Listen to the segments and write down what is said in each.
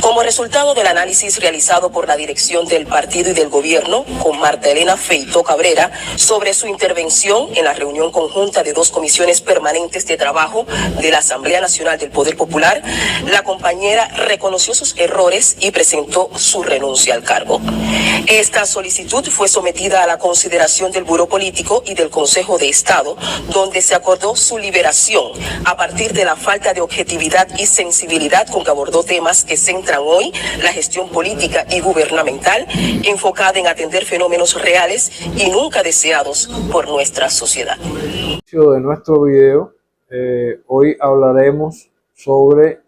Como resultado del análisis realizado por la dirección del partido y del gobierno con Marta Elena Feito Cabrera sobre su intervención en la reunión conjunta de dos comisiones permanentes de trabajo de la Asamblea Nacional del Poder Popular, la compañera reconoció sus errores y presentó su renuncia al cargo. Esta solicitud fue sometida a la consideración del Buró Político y del Consejo de Estado, donde se acordó su liberación a partir de la falta de objetividad y sensibilidad con que abordó temas que centran hoy la gestión política y gubernamental, enfocada en atender fenómenos reales y nunca deseados por nuestra sociedad. De nuestro video, hoy hablaremos sobre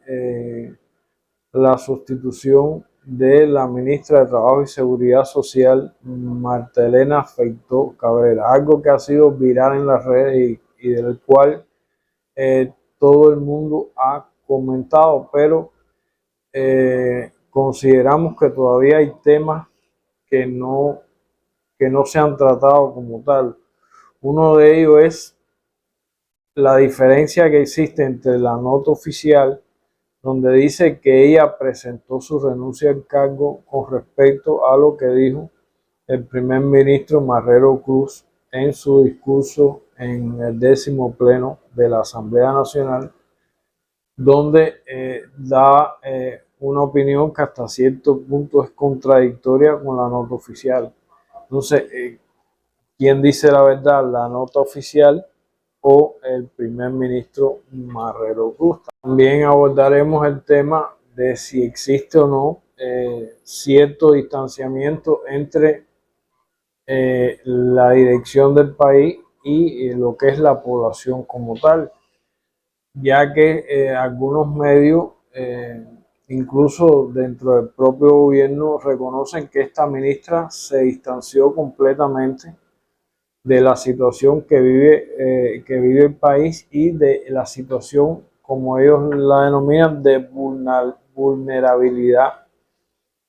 la sustitución de la ministra de Trabajo y Seguridad Social, Marta Elena Feito Cabrera, algo que ha sido viral en las redes y del cual todo el mundo ha comentado, pero consideramos que todavía hay temas que no se han tratado como tal. Uno de ellos es la diferencia que existe entre la nota oficial, donde dice que ella presentó su renuncia al cargo con respecto a lo que dijo el primer ministro Marrero Cruz en su discurso en el 10º pleno de la Asamblea Nacional, donde da una opinión que hasta cierto punto es contradictoria con la nota oficial. Entonces, ¿quién dice la verdad? ¿La nota oficial o el primer ministro Marrero Cruz? También abordaremos el tema de si existe o no cierto distanciamiento entre la dirección del país y lo que es la población como tal, ya que algunos medios, incluso dentro del propio gobierno, reconocen que esta ministra se distanció completamente de la situación que vive el país y de la situación, como ellos la denominan, de vulnerabilidad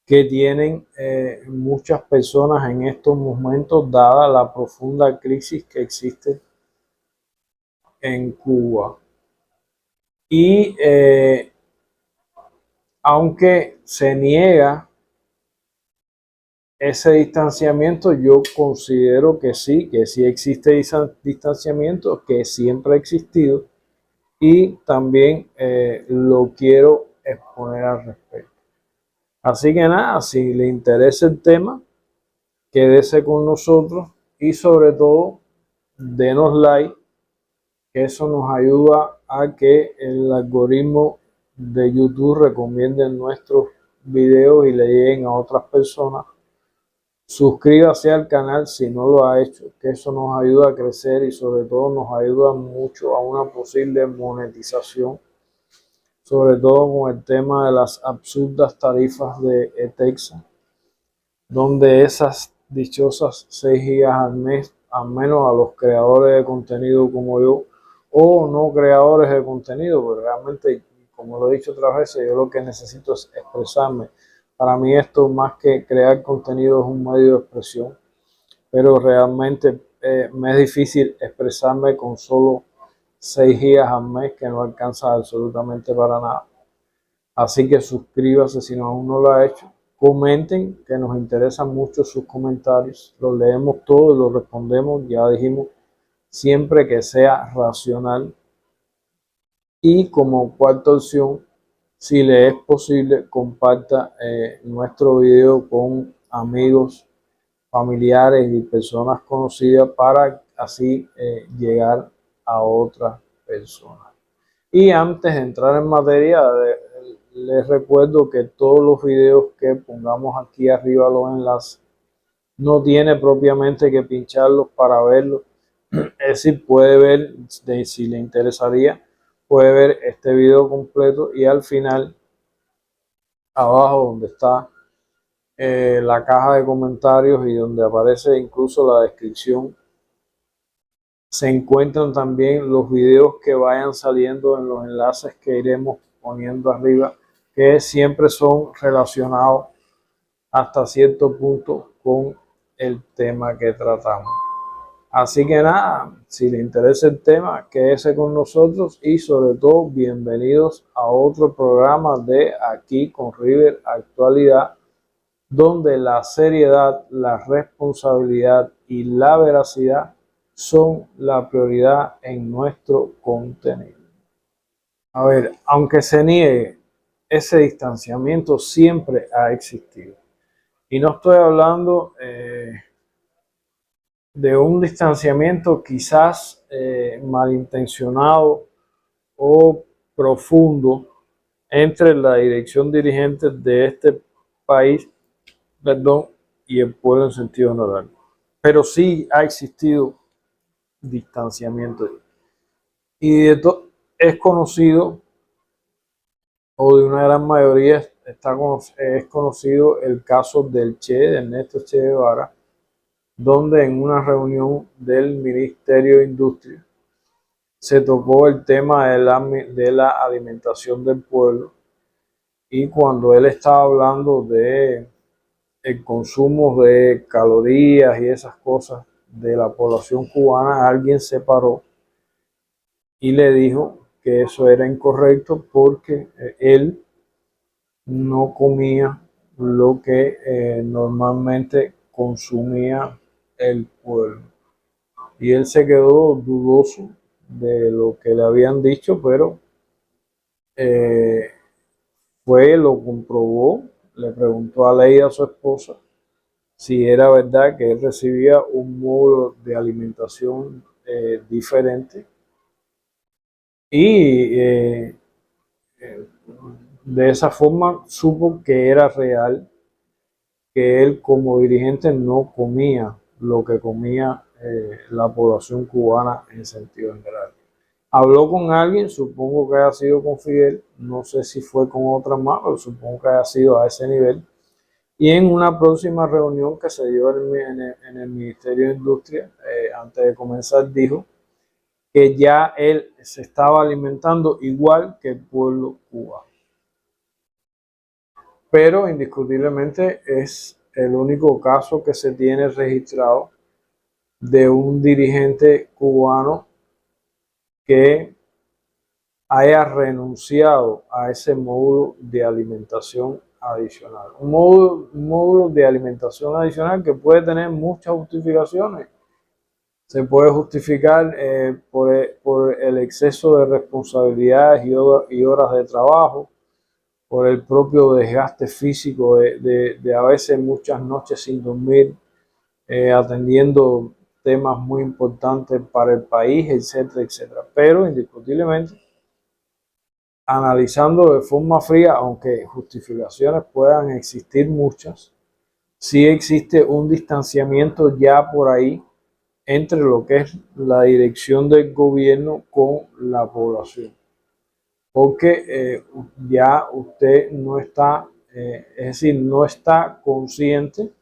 que tienen muchas personas en estos momentos, dada la profunda crisis que existe en Cuba. Y aunque se niega ese distanciamiento, yo considero que sí existe distanciamiento, que siempre ha existido, y también lo quiero exponer al respecto. Así que nada, si le interesa el tema, quédese con nosotros y sobre todo denos like, que eso nos ayuda a que el algoritmo de YouTube recomiende nuestros videos y le lleguen a otras personas. Suscríbase al canal si no lo ha hecho, que eso nos ayuda a crecer y sobre todo nos ayuda mucho a una posible monetización, sobre todo con el tema de las absurdas tarifas de ETEXA, donde esas dichosas 6 gigas al mes, al menos a los creadores de contenido como yo, o no creadores de contenido, pero realmente, como lo he dicho otras veces, yo lo que necesito es expresarme. Para mí esto, más que crear contenido, es un medio de expresión, pero realmente me es difícil expresarme con solo 6 gigas al mes, que no alcanza absolutamente para nada. Así que suscríbase si aún no lo ha hecho. Comenten, que nos interesan mucho sus comentarios. Los leemos todos y los respondemos. Ya dijimos, siempre que sea racional. Y como cuarta opción, si le es posible, comparta nuestro video con amigos, familiares y personas conocidas para así llegar a otras personas. Y antes de entrar en materia, les recuerdo que todos los videos que pongamos aquí arriba, los enlaces, no tiene propiamente que pincharlos para verlos. Es decir, puede ver, si le interesaría, puede ver este video completo y al final, abajo donde está la caja de comentarios y donde aparece incluso la descripción, se encuentran también los videos que vayan saliendo en los enlaces que iremos poniendo arriba, que siempre son relacionados hasta cierto punto con el tema que tratamos. Así que nada, si le interesa el tema, quédese con nosotros y sobre todo bienvenidos a otro programa de Aquí con River Actualidad, donde la seriedad, la responsabilidad y la veracidad son la prioridad en nuestro contenido. A ver, aunque se niegue, ese distanciamiento siempre ha existido. Y no estoy hablando de un distanciamiento quizás malintencionado o profundo entre la dirección dirigente de este país, perdón, y el pueblo en sentido general. Pero sí ha existido distanciamiento. Y es conocido, o de una gran mayoría, es conocido el caso del Che, de Ernesto Che Guevara, donde en una reunión del Ministerio de Industria se tocó el tema de la alimentación del pueblo, y cuando él estaba hablando de el consumo de calorías y esas cosas de la población cubana, alguien se paró y le dijo que eso era incorrecto porque él no comía lo que normalmente consumía el pueblo. Y él se quedó dudoso de lo que le habían dicho, pero lo comprobó, le preguntó a Leida, su esposa, si era verdad que él recibía un módulo de alimentación diferente, y de esa forma supo que era real, que él como dirigente no comía lo que comía la población cubana en sentido general. Habló con alguien, supongo que haya sido con Fidel, no sé si fue con otra más, pero supongo que haya sido a ese nivel. Y en una próxima reunión que se dio en el Ministerio de Industria, antes de comenzar, dijo que ya él se estaba alimentando igual que el pueblo cubano. Pero indiscutiblemente es el único caso que se tiene registrado de un dirigente cubano que haya renunciado a ese módulo de alimentación adicional. Un módulo de alimentación adicional que puede tener muchas justificaciones. Se puede justificar por el exceso de responsabilidades y horas de trabajo, por el propio desgaste físico de a veces muchas noches sin dormir, atendiendo temas muy importantes para el país, etcétera, etcétera. Pero indiscutiblemente, analizando de forma fría, aunque justificaciones puedan existir muchas, sí existe un distanciamiento ya por ahí entre lo que es la dirección del gobierno con la población. Porque ya usted no está, es decir, no está consciente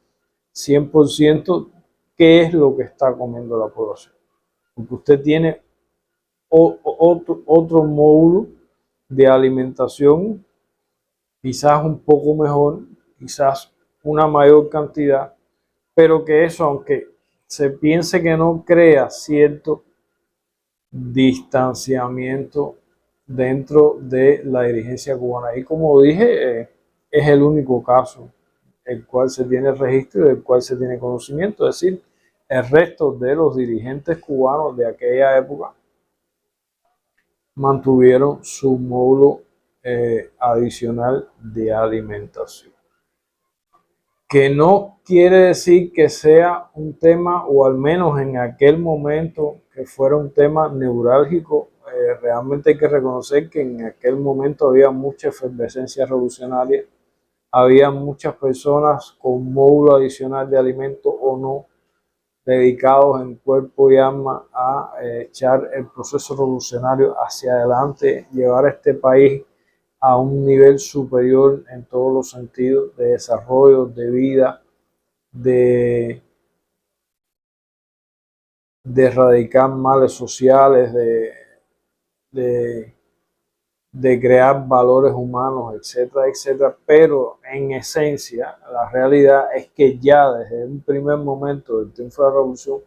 100% qué es lo que está comiendo la población. Porque usted tiene otro módulo de alimentación, quizás un poco mejor, quizás una mayor cantidad, pero que eso, aunque se piense que no, crea cierto distanciamiento dentro de la dirigencia cubana. Y como dije, es el único caso el cual se tiene registro y del cual se tiene conocimiento, es decir, el resto de los dirigentes cubanos de aquella época mantuvieron su módulo adicional de alimentación. Que no quiere decir que sea un tema, o al menos en aquel momento, que fuera un tema neurálgico. Realmente hay que reconocer que en aquel momento había mucha efervescencia revolucionaria, había muchas personas con módulo adicional de alimento o no, dedicados en cuerpo y alma a echar el proceso revolucionario hacia adelante, llevar a este país a un nivel superior en todos los sentidos, de desarrollo, de vida, de erradicar males sociales, de crear valores humanos, etcétera, etcétera. Pero en esencia, la realidad es que ya desde un primer momento del triunfo de la revolución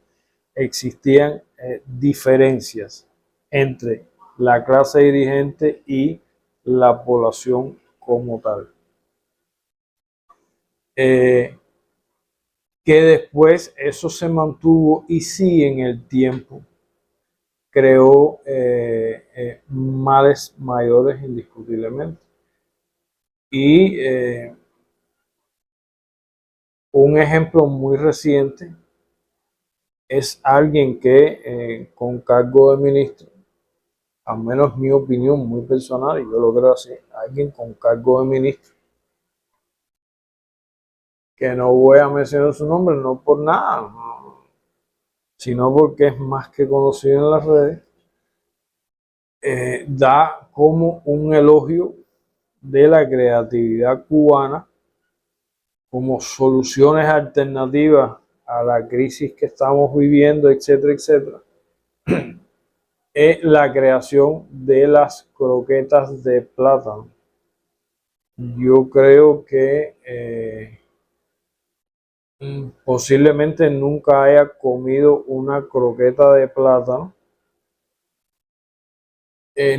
existían diferencias entre la clase dirigente y la población como tal. Que después eso eso y sí en el tiempo creó males mayores indiscutiblemente. Y un ejemplo muy reciente es alguien que con cargo de ministro, al menos mi opinión muy personal, y yo lo creo así, alguien con cargo de ministro, que no voy a mencionar su nombre, no por nada, no, sino porque es más que conocido en las redes, da como un elogio de la creatividad cubana como soluciones alternativas a la crisis que estamos viviendo, etcétera, etcétera, es la creación de las croquetas de plátano. Yo creo que posiblemente nunca haya comido una croqueta de plátano.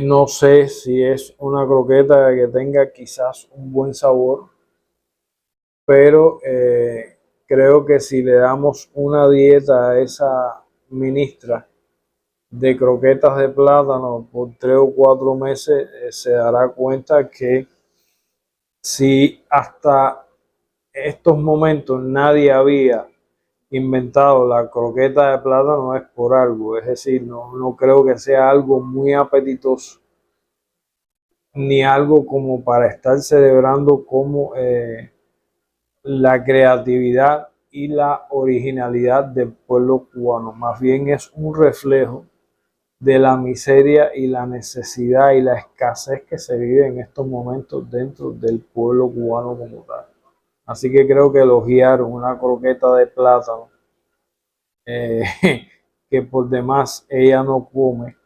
No sé si es una croqueta que tenga quizás un buen sabor, pero creo que si le damos una dieta a esa ministra de croquetas de plátano por 3 o 4 meses, se dará cuenta que si hasta estos momentos nadie había inventado la croqueta de plátano es por algo, es decir, no creo que sea algo muy apetitoso ni algo como para estar celebrando como la creatividad y la originalidad del pueblo cubano. Más bien es un reflejo de la miseria y la necesidad y la escasez que se vive en estos momentos dentro del pueblo cubano como tal. Así que creo que elogiaron una croqueta de plátano eh, que por demás ella no come,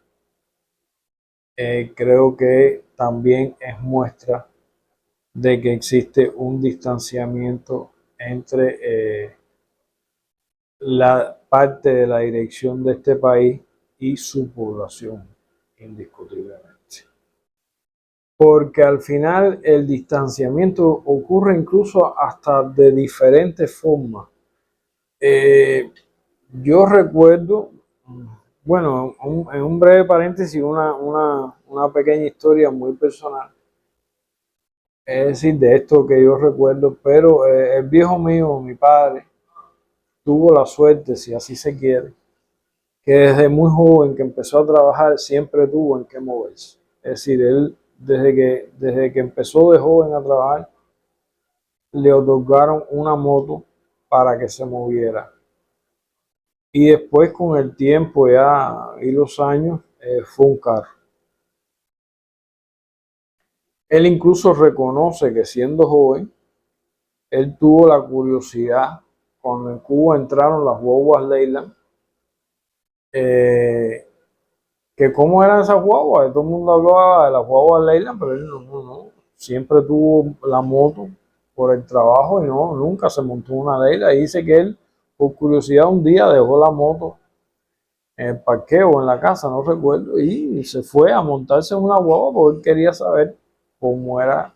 creo que también es muestra de que existe un distanciamiento entre la parte de la dirección de este país y su población, indiscutiblemente. Porque al final el distanciamiento ocurre incluso hasta de diferentes formas. Yo recuerdo, bueno, en un breve paréntesis, una pequeña historia muy personal, es decir, de esto que yo recuerdo, pero el viejo mío, mi padre, tuvo la suerte, si así se quiere, que desde muy joven que empezó a trabajar siempre tuvo en qué moverse. Es decir, él desde que empezó de joven a trabajar, le otorgaron una moto para que se moviera. Y después con el tiempo ya y los años, fue un carro. Él incluso reconoce que siendo joven, él tuvo la curiosidad cuando en Cuba entraron las guaguas Leyland, que cómo eran esas guaguas, todo el mundo hablaba de las guaguas Leyland, pero él no, siempre tuvo la moto por el trabajo y nunca se montó una Leyland. Y dice que él, por curiosidad, un día dejó la moto en el parqueo o en la casa, no recuerdo, y se fue a montarse en una guagua porque él quería saber cómo era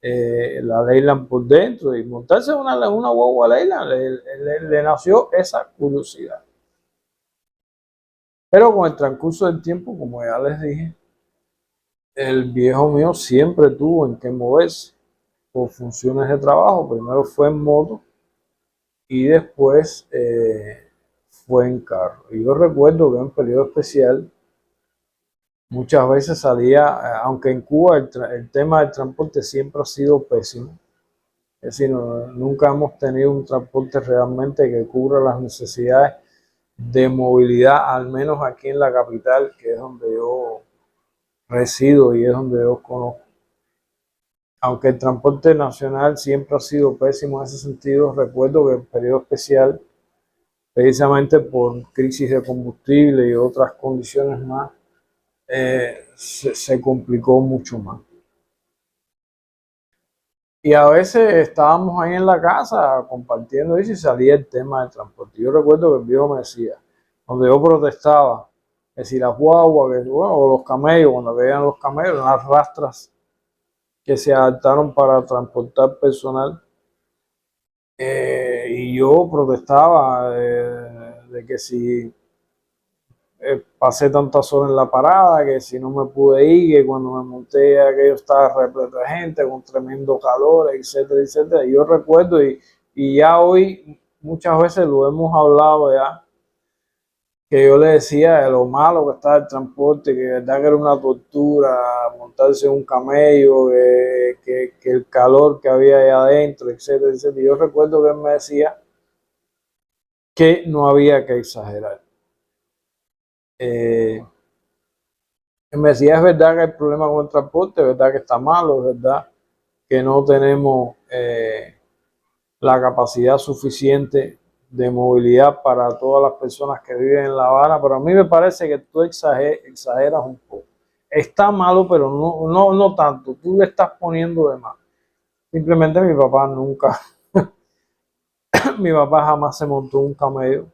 la Leyland por dentro, y montarse en una guagua Leyland le nació esa curiosidad. Pero con el transcurso del tiempo, como ya les dije, el viejo mío siempre tuvo en qué moverse por funciones de trabajo. Primero fue en moto y después fue en carro. Y yo recuerdo que en un periodo especial muchas veces salía, aunque en Cuba el tema del transporte siempre ha sido pésimo. Es decir, nunca hemos tenido un transporte realmente que cubra las necesidades de movilidad, al menos aquí en la capital, que es donde yo resido y es donde yo conozco. Aunque el transporte nacional siempre ha sido pésimo en ese sentido, recuerdo que en periodo especial, precisamente por crisis de combustible y otras condiciones más, se complicó mucho más. Y a veces estábamos ahí en la casa compartiendo eso y salía el tema del transporte. Yo recuerdo que el viejo me decía, donde yo protestaba, que si las guaguas, que, bueno, o los camellos, cuando veían los camellos, las rastras que se adaptaron para transportar personal, y yo protestaba de que si pasé tantas horas en la parada, que si no me pude ir, que cuando me monté aquello estaba repleto de gente, con tremendo calor, etcétera, etcétera. Y yo recuerdo, y ya hoy muchas veces lo hemos hablado ya, que yo le decía de lo malo que estaba el transporte, que de verdad que era una tortura montarse en un camello, que el calor que había ahí adentro, etcétera, etcétera. Y yo recuerdo que él me decía que no había que exagerar. Él me decía, es verdad que hay problema con el transporte, es verdad que está malo, es verdad que no tenemos la capacidad suficiente de movilidad para todas las personas que viven en La Habana, pero a mí me parece que tú exageras un poco. Está malo, pero no tanto, tú le estás poniendo de más. Simplemente mi papá nunca, mi papá jamás se montó un camello,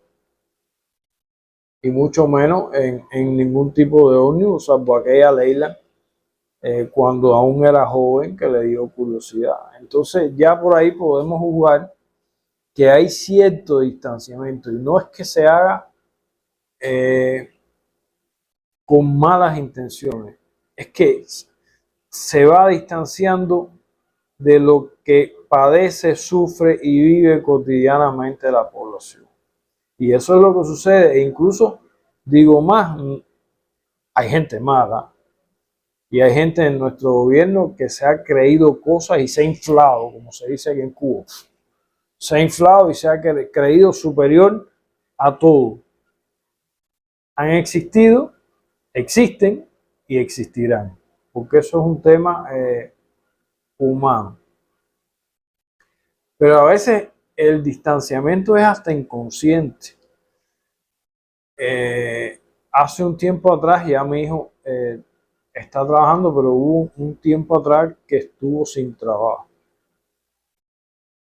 y mucho menos en ningún tipo de ómnibus, salvo aquella Leila, cuando aún era joven, que le dio curiosidad. Entonces ya por ahí podemos jugar que hay cierto distanciamiento, y no es que se haga con malas intenciones, es que se va distanciando de lo que padece, sufre y vive cotidianamente la población. Y eso es lo que sucede, e incluso digo más, hay gente mala, y hay gente en nuestro gobierno que se ha creído cosas y se ha inflado, como se dice aquí en Cuba. Se ha inflado y se ha creído superior a todo. Han existido, existen y existirán, porque eso es un tema humano. Pero a veces el distanciamiento es hasta inconsciente. Hace un tiempo atrás, ya mi hijo está trabajando, pero hubo un tiempo atrás que estuvo sin trabajo.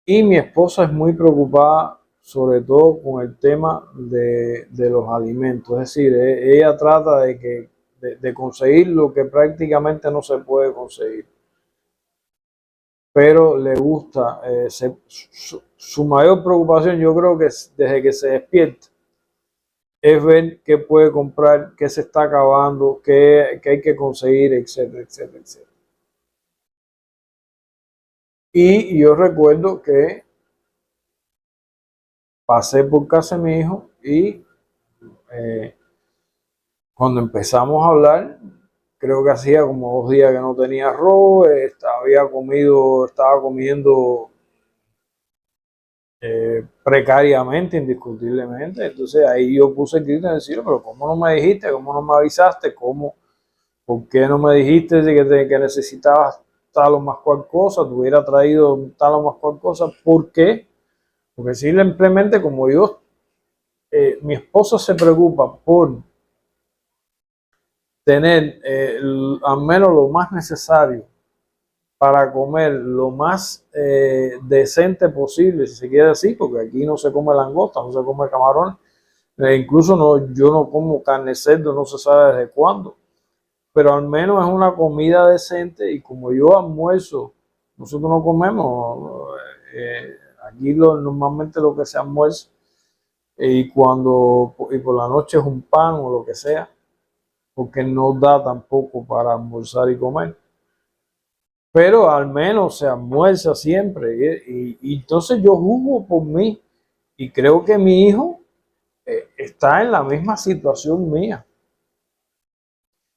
Y mi esposa es muy preocupada, sobre todo con el tema de los alimentos. Es decir, ella trata de conseguir lo que prácticamente no se puede conseguir. Pero le gusta, su mayor preocupación, yo creo que desde que se despierta, es ver qué puede comprar, qué se está acabando, qué hay que conseguir, etcétera, etcétera, etcétera. Y yo recuerdo que pasé por casa de mi hijo y cuando empezamos a hablar, creo que hacía como 2 días que no tenía arroz, estaba comiendo precariamente, indiscutiblemente. Entonces ahí yo puse el grito en decirle, pero ¿cómo no me dijiste? ¿Cómo no me avisaste? ¿Por qué no me dijiste que necesitabas tal o más cual cosa? Te hubiera traído tal o más cual cosa. ¿Por qué? Porque simplemente como mi esposa se preocupa por tener al menos lo más necesario para comer lo más decente posible, si se quiere decir, porque aquí no se come langosta, no se come camarón, incluso yo no como carne de cerdo, no se sabe desde cuándo, pero al menos es una comida decente. Y como yo almuerzo, nosotros no comemos, aquí normalmente lo que se almuerza, y por la noche es un pan o lo que sea, porque no da tampoco para almorzar y comer. Pero al menos se almuerza siempre. Y entonces yo juzgo por mí y creo que mi hijo está en la misma situación mía.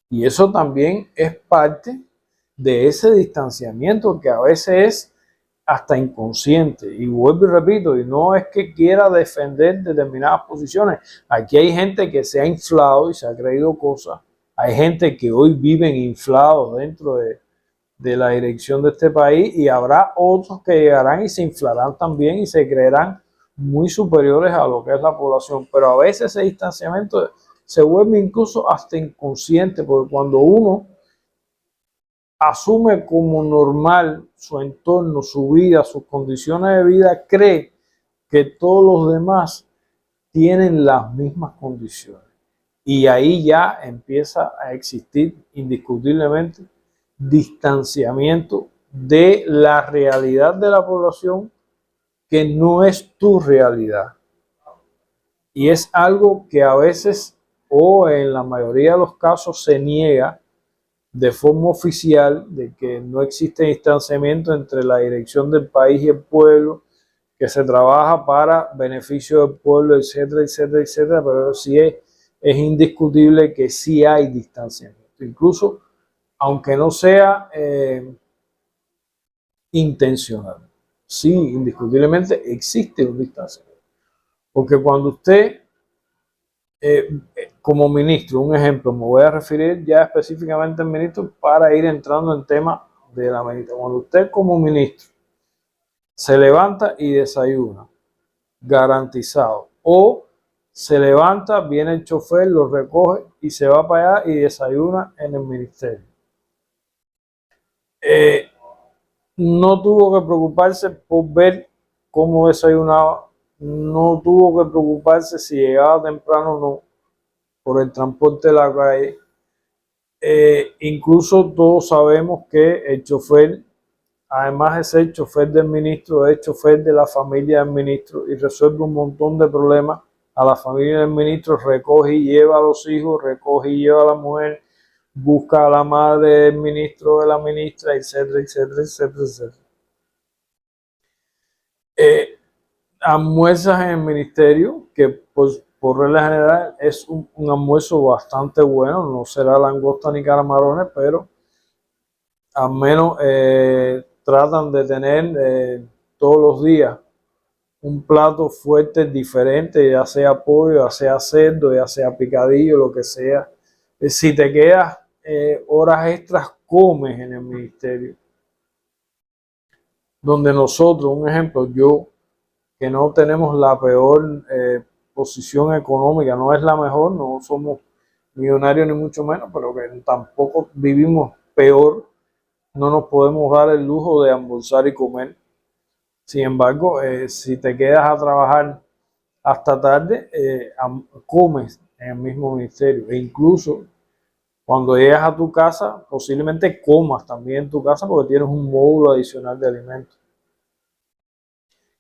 Y eso también es parte de ese distanciamiento que a veces es hasta inconsciente. Y vuelvo y repito, y no es que quiera defender determinadas posiciones. Aquí hay gente que se ha inflado y se ha creído cosas. Hay gente que hoy viven inflados dentro de la dirección de este país, y habrá otros que llegarán y se inflarán también y se creerán muy superiores a lo que es la población. Pero a veces ese distanciamiento se vuelve incluso hasta inconsciente, porque cuando uno asume como normal su entorno, su vida, sus condiciones de vida, cree que todos los demás tienen las mismas condiciones. Y ahí ya empieza a existir indiscutiblemente distanciamiento de la realidad de la población que no es tu realidad. Y es algo que a veces o en la mayoría de los casos se niega de forma oficial, de que no existe distanciamiento entre la dirección del país y el pueblo, que se trabaja para beneficio del pueblo, etcétera, etcétera, etcétera, pero sí es indiscutible que sí hay distanciamiento, incluso aunque no sea intencional, sí, indiscutiblemente existe un distanciamiento, porque cuando usted como ministro, un ejemplo, me voy a referir ya específicamente al ministro para ir entrando en tema de la ministra. Cuando usted como ministro se levanta y desayuna, garantizado, o se levanta, viene el chofer, lo recoge y se va para allá y desayuna en el ministerio. No tuvo que preocuparse por ver cómo desayunaba, no tuvo que preocuparse si llegaba temprano o no, por el transporte de la calle. Incluso todos sabemos que el chofer, además de ser chofer del ministro, es chofer de la familia del ministro y resuelve un montón de problemas a la familia del ministro, recoge y lleva a los hijos, recoge y lleva a la mujer, busca a la madre del ministro, de la ministra, etcétera, etcétera, etcétera, etcétera. Almuerzas en el ministerio, que por regla general es un almuerzo bastante bueno, no será langosta ni camarones, pero al menos tratan de tener todos los días un plato fuerte diferente, ya sea pollo, ya sea cerdo, ya sea picadillo, lo que sea. Si te quedas horas extras, comes en el ministerio. Donde nosotros, un ejemplo, yo, que no tenemos la peor posición económica, no es la mejor, no somos millonarios ni mucho menos, pero que tampoco vivimos peor, no nos podemos dar el lujo de almorzar y comer. Sin embargo, si te quedas a trabajar hasta tarde, comes en el mismo ministerio. E incluso cuando llegas a tu casa, posiblemente comas también en tu casa porque tienes un módulo adicional de alimentos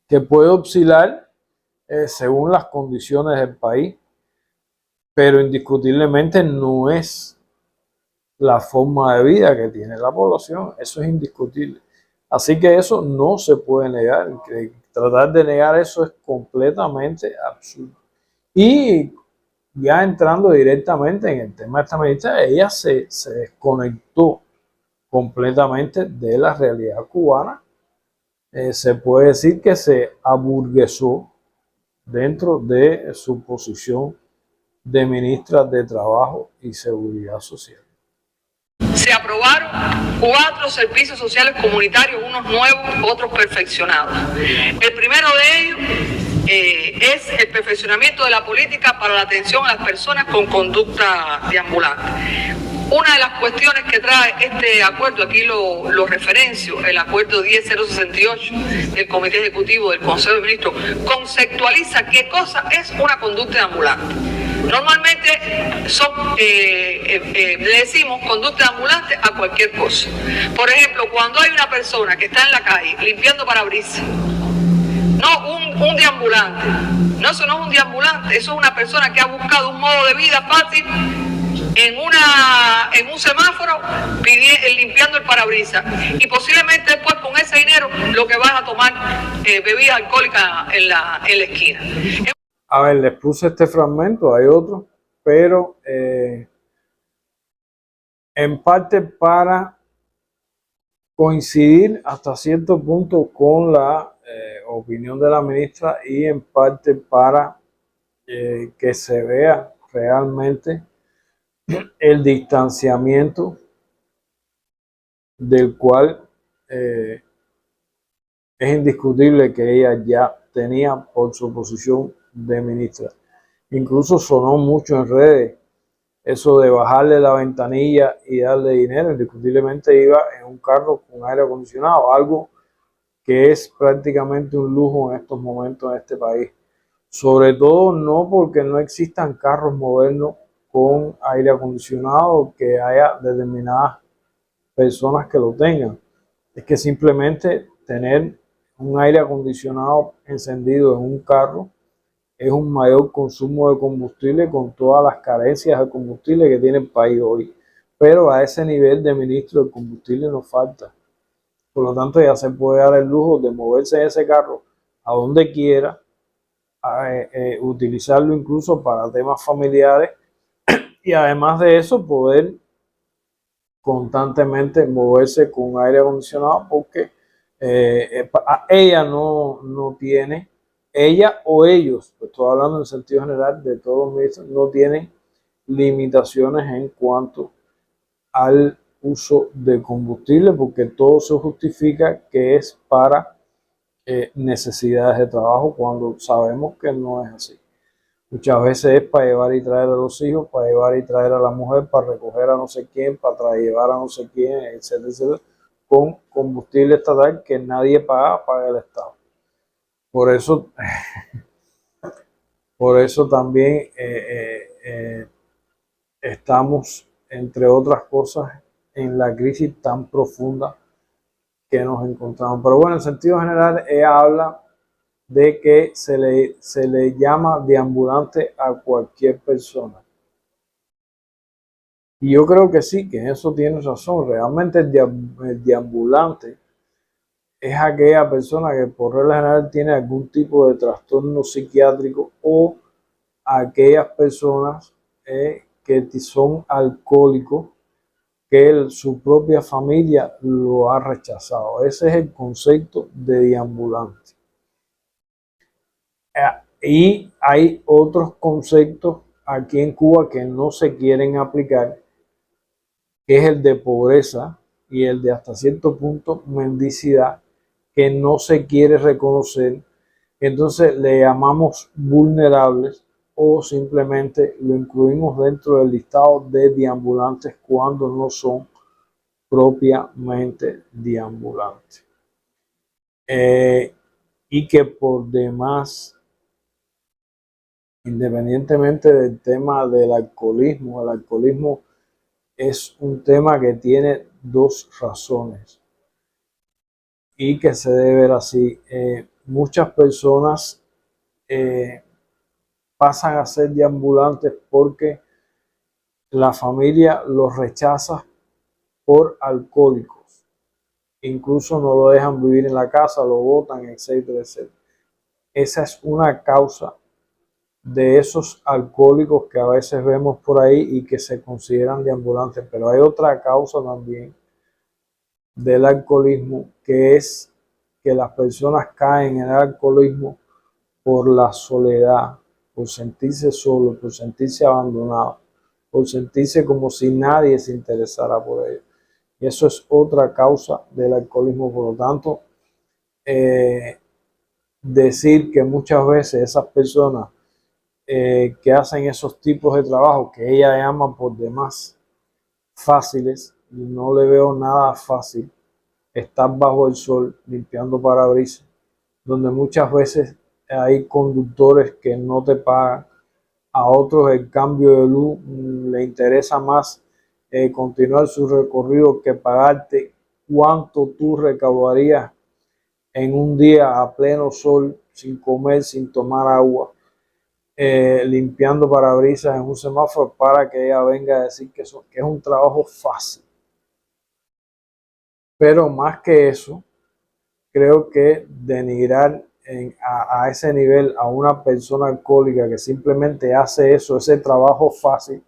que puede oscilar según las condiciones del país, pero indiscutiblemente no es la forma de vida que tiene la población. Eso es indiscutible. Así que eso no se puede negar. Tratar de negar eso es completamente absurdo. Y ya entrando directamente en el tema de esta ministra, ella se desconectó completamente de la realidad cubana. Se puede decir que se aburguesó dentro de su posición de ministra de Trabajo y Seguridad Social. Se aprobaron 4 servicios sociales comunitarios, unos nuevos, otros perfeccionados. El primero de ellos es el perfeccionamiento de la política para la atención a las personas con conducta deambulante. Una de las cuestiones que trae este acuerdo, aquí lo referencio, el acuerdo 10068 del Comité Ejecutivo del Consejo de Ministros, conceptualiza qué cosa es una conducta deambulante. Normalmente le decimos conducta ambulante a cualquier cosa. Por ejemplo, cuando hay una persona que está en la calle limpiando parabrisas, no un deambulante, no, eso no es un deambulante, eso es una persona que ha buscado un modo de vida fácil en un semáforo limpiando el parabrisas, y posiblemente después con ese dinero lo que vas a tomar bebida alcohólica en la esquina. A ver, les puse este fragmento, hay otro, pero en parte para coincidir hasta cierto punto con la opinión de la ministra y en parte para que se vea realmente el distanciamiento del cual es indiscutible que ella ya tenía por su posición de ministra. Incluso sonó mucho en redes eso de bajarle la ventanilla y darle dinero. Indiscutiblemente iba en un carro con aire acondicionado, algo que es prácticamente un lujo en estos momentos en este país. Sobre todo no porque no existan carros modernos con aire acondicionado, que haya determinadas personas que lo tengan. Es que simplemente tener un aire acondicionado encendido en un carro es un mayor consumo de combustible con todas las carencias de combustible que tiene el país hoy. Pero a ese nivel de ministro de combustible nos falta. Por lo tanto, ya se puede dar el lujo de moverse en ese carro a donde quiera, utilizarlo incluso para temas familiares y además de eso poder constantemente moverse con aire acondicionado porque ella no tiene, ella o ellos, pues estoy hablando en sentido general de todos los ministros, no tienen limitaciones en cuanto al uso de combustible porque todo se justifica que es para necesidades de trabajo cuando sabemos que no es así. Muchas veces es para llevar y traer a los hijos, para llevar y traer a la mujer, para recoger a no sé quién, para llevar a no sé quién, etcétera, etcétera, con combustible estatal que nadie paga el Estado. Por eso, también estamos, entre otras cosas, en la crisis tan profunda que nos encontramos. Pero bueno, en sentido general, ella habla de que se le llama deambulante a cualquier persona. Y yo creo que sí, que en eso tiene razón. Realmente el deambulante es aquella persona que por regla general tiene algún tipo de trastorno psiquiátrico o aquellas personas que son alcohólicos que su propia familia lo ha rechazado. Ese es el concepto de deambulante. Y hay otros conceptos aquí en Cuba que no se quieren aplicar, que es el de pobreza y el de hasta cierto punto mendicidad, que no se quiere reconocer. Entonces le llamamos vulnerables o simplemente lo incluimos dentro del listado de deambulantes cuando no son propiamente deambulantes. Y que por demás, independientemente del tema del alcoholismo, el alcoholismo es un tema que tiene dos razones y que se debe ver así. Muchas personas pasan a ser deambulantes porque la familia los rechaza por alcohólicos. Incluso no lo dejan vivir en la casa, lo botan, etcétera, etcétera. Esa es una causa de esos alcohólicos que a veces vemos por ahí y que se consideran deambulantes, pero hay otra causa también del alcoholismo, que es que las personas caen en el alcoholismo por la soledad, por sentirse solo, por sentirse abandonado, por sentirse como si nadie se interesara por ellos. Y eso es otra causa del alcoholismo. Por lo tanto, decir que muchas veces esas personas que hacen esos tipos de trabajo que ella llama por demás fáciles, no le veo nada fácil estar bajo el sol limpiando parabrisas, donde muchas veces hay conductores que no te pagan, a otros el cambio de luz le interesa más continuar su recorrido que pagarte cuánto tú recaudarías en un día a pleno sol, sin comer, sin tomar agua, limpiando parabrisas en un semáforo para que ella venga a decir que es un trabajo fácil. Pero más que eso, creo que denigrar a ese nivel a una persona alcohólica que simplemente hace ese trabajo fácil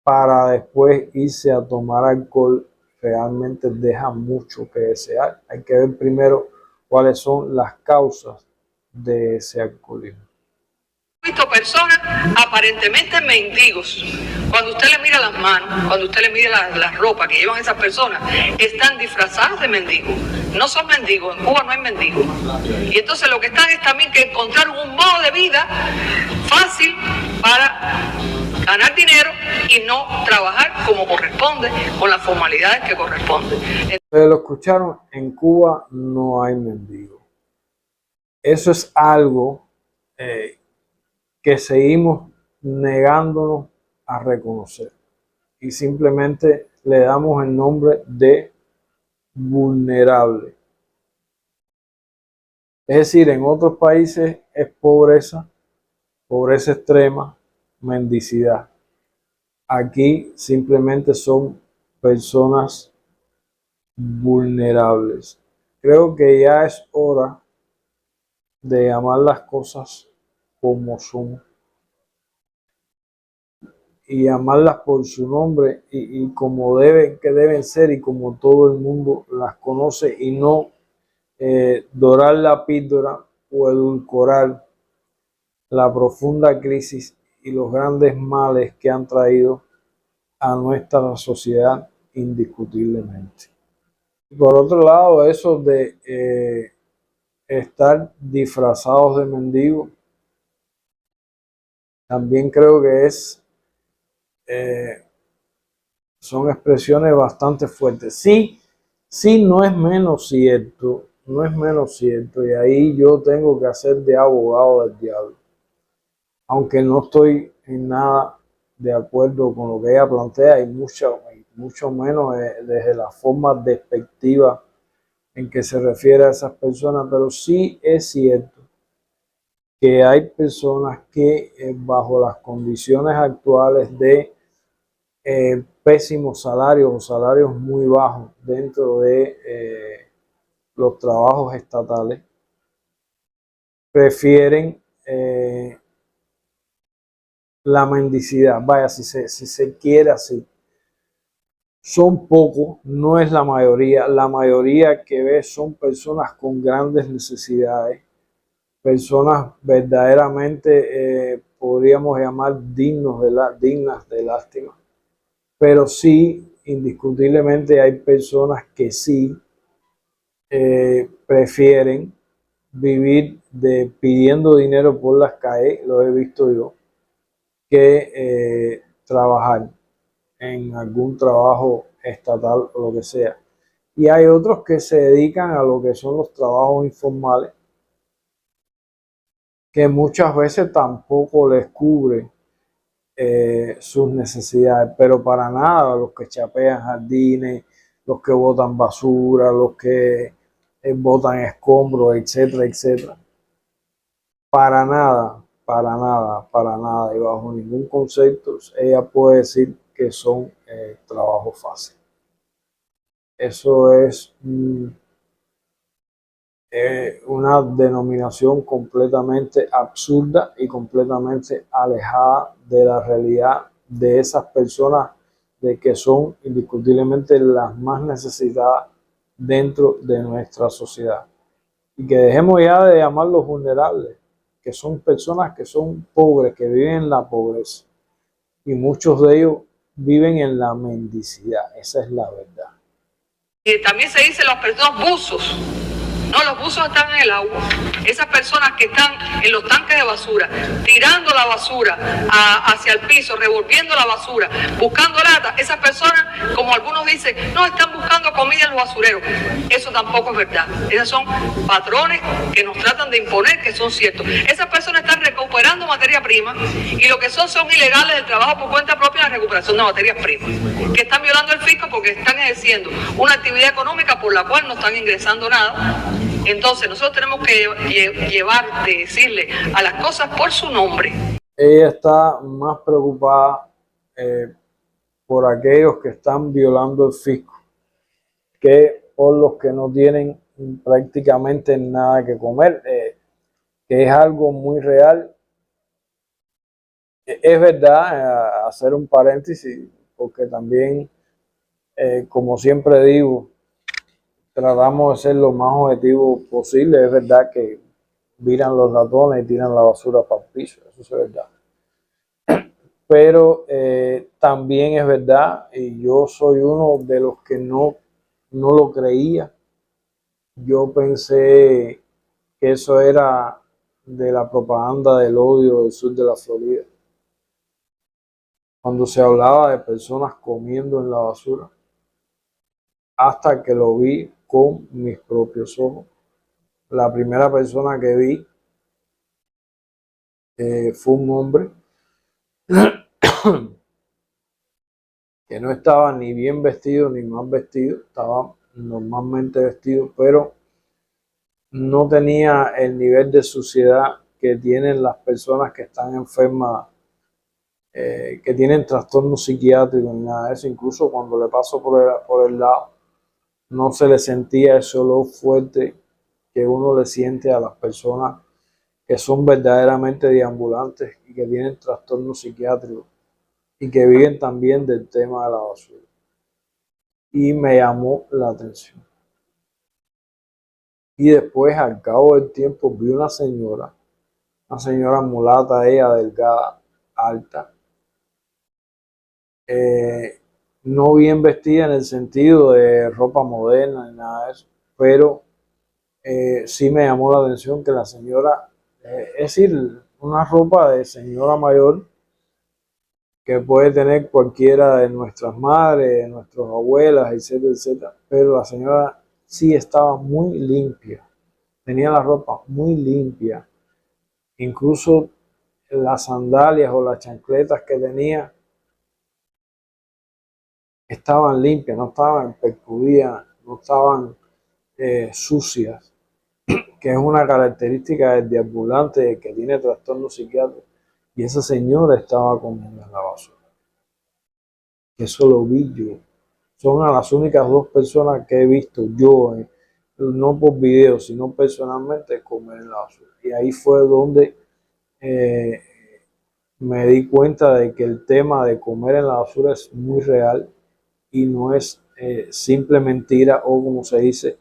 para después irse a tomar alcohol, realmente deja mucho que desear. Hay que ver primero cuáles son las causas de ese alcoholismo. He visto personas aparentemente mendigos. Cuando usted le mira las manos, cuando usted le mira la ropa que llevan esas personas, están disfrazadas de mendigos. No son mendigos, en Cuba no hay mendigos. Y entonces lo que están es también que encontrar un modo de vida fácil para ganar dinero y no trabajar como corresponde, con las formalidades que corresponden. Ustedes lo escucharon, en Cuba no hay mendigos. Eso es algo que seguimos negándonos a reconocer y simplemente le damos el nombre de vulnerable. Es decir, en otros países es pobreza, pobreza extrema, mendicidad. Aquí simplemente son personas vulnerables. Creo que ya es hora de llamar las cosas como son y llamarlas por su nombre y como deben ser y como todo el mundo las conoce, y no dorar la píldora o edulcorar la profunda crisis y los grandes males que han traído a nuestra sociedad indiscutiblemente. Por otro lado, eso de estar disfrazados de mendigos, también creo que son expresiones bastante fuertes. Sí, sí, no es menos cierto, no es menos cierto, y ahí yo tengo que hacer de abogado del diablo. Aunque no estoy en nada de acuerdo con lo que ella plantea, y mucho menos desde la forma despectiva en que se refiere a esas personas, pero sí es cierto que hay personas que bajo las condiciones actuales de pésimos salarios o salarios muy bajos dentro de los trabajos estatales, prefieren la mendicidad. Vaya, si se quiere así. Son pocos, no es la mayoría. La mayoría que ves son personas con grandes necesidades, personas verdaderamente podríamos llamar dignas de lástima. Pero sí, indiscutiblemente hay personas que sí prefieren vivir pidiendo dinero por las calles, lo he visto yo, que trabajar en algún trabajo estatal o lo que sea. Y hay otros que se dedican a lo que son los trabajos informales, que muchas veces tampoco les cubre sus necesidades, pero para nada los que chapean jardines, los que botan basura, los que botan escombros, etcétera, etcétera. Para nada, para nada, para nada, y bajo ningún concepto ella puede decir que son trabajos fáciles. Eso es una denominación completamente absurda y completamente alejada de la realidad de esas personas, de que son indiscutiblemente las más necesitadas dentro de nuestra sociedad. Y que dejemos ya de llamarlos vulnerables, que son personas que son pobres, que viven en la pobreza. Y muchos de ellos viven en la mendicidad. Esa es la verdad. Y también se dice las personas buzos. No, los buzos están en el agua. Esas personas que están en los tanques de basura, tirando la basura hacia el piso, revolviendo la basura, buscando latas, esas personas, como algunos dicen, no, están buscando comida en los basureros. Eso tampoco es verdad. Esos son patrones que nos tratan de imponer, que son ciertos. Esas personas están recuperando materia prima, y lo que son ilegales del trabajo por cuenta propia en la recuperación de materias primas, que están violando el fisco porque están ejerciendo una actividad económica por la cual no están ingresando nada. Entonces nosotros tenemos que decirle a las cosas por su nombre. Ella está más preocupada por aquellos que están violando el fisco que por los que no tienen prácticamente nada que comer, que es algo muy real. Es verdad, hacer un paréntesis, porque también, como siempre digo, tratamos de ser lo más objetivo posible. Es verdad que viran los ratones y tiran la basura para el piso, eso es verdad. Pero también es verdad, y yo soy uno de los que no lo creía. Yo pensé que eso era de la propaganda del odio del sur de la Florida. Cuando se hablaba de personas comiendo en la basura, hasta que lo vi con mis propios ojos. La primera persona que vi fue un hombre que no estaba ni bien vestido ni mal vestido, estaba normalmente vestido, pero no tenía el nivel de suciedad que tienen las personas que están enfermas, que tienen trastornos psiquiátricos ni nada de eso. Incluso cuando le pasó por el lado, no se le sentía ese olor fuerte que uno le siente a las personas que son verdaderamente deambulantes y que tienen trastornos psiquiátricos y que viven también del tema de la basura. Y me llamó la atención. Y después, al cabo del tiempo, vi una señora mulata, ella delgada, alta, no bien vestida en el sentido de ropa moderna ni nada de eso, pero sí me llamó la atención que la señora, es decir, una ropa de señora mayor que puede tener cualquiera de nuestras madres, de nuestras abuelas, etcétera, etcétera, pero la señora sí estaba muy limpia, tenía la ropa muy limpia, incluso las sandalias o las chancletas que tenía estaban limpias, no estaban percudidas, no estaban sucias, que es una característica del deambulante que tiene trastorno psiquiátrico. Y esa señora estaba comiendo en la basura. Eso lo vi yo. Son a las únicas dos personas que he visto yo, no por video, sino personalmente, comer en la basura. Y ahí fue donde me di cuenta de que el tema de comer en la basura es muy real y no es simple mentira o, como se dice,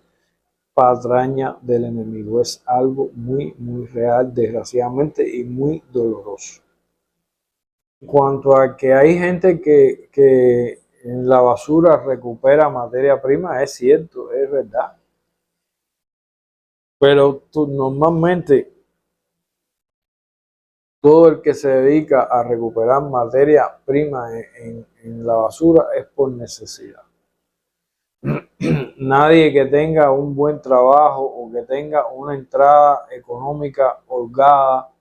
patraña del enemigo. Es algo muy, muy real, desgraciadamente, y muy doloroso. En cuanto a que hay gente que en la basura recupera materia prima, es cierto, es verdad. Pero normalmente todo el que se dedica a recuperar materia prima en la basura es por necesidad. Nadie que tenga un buen trabajo o que tenga una entrada económica holgada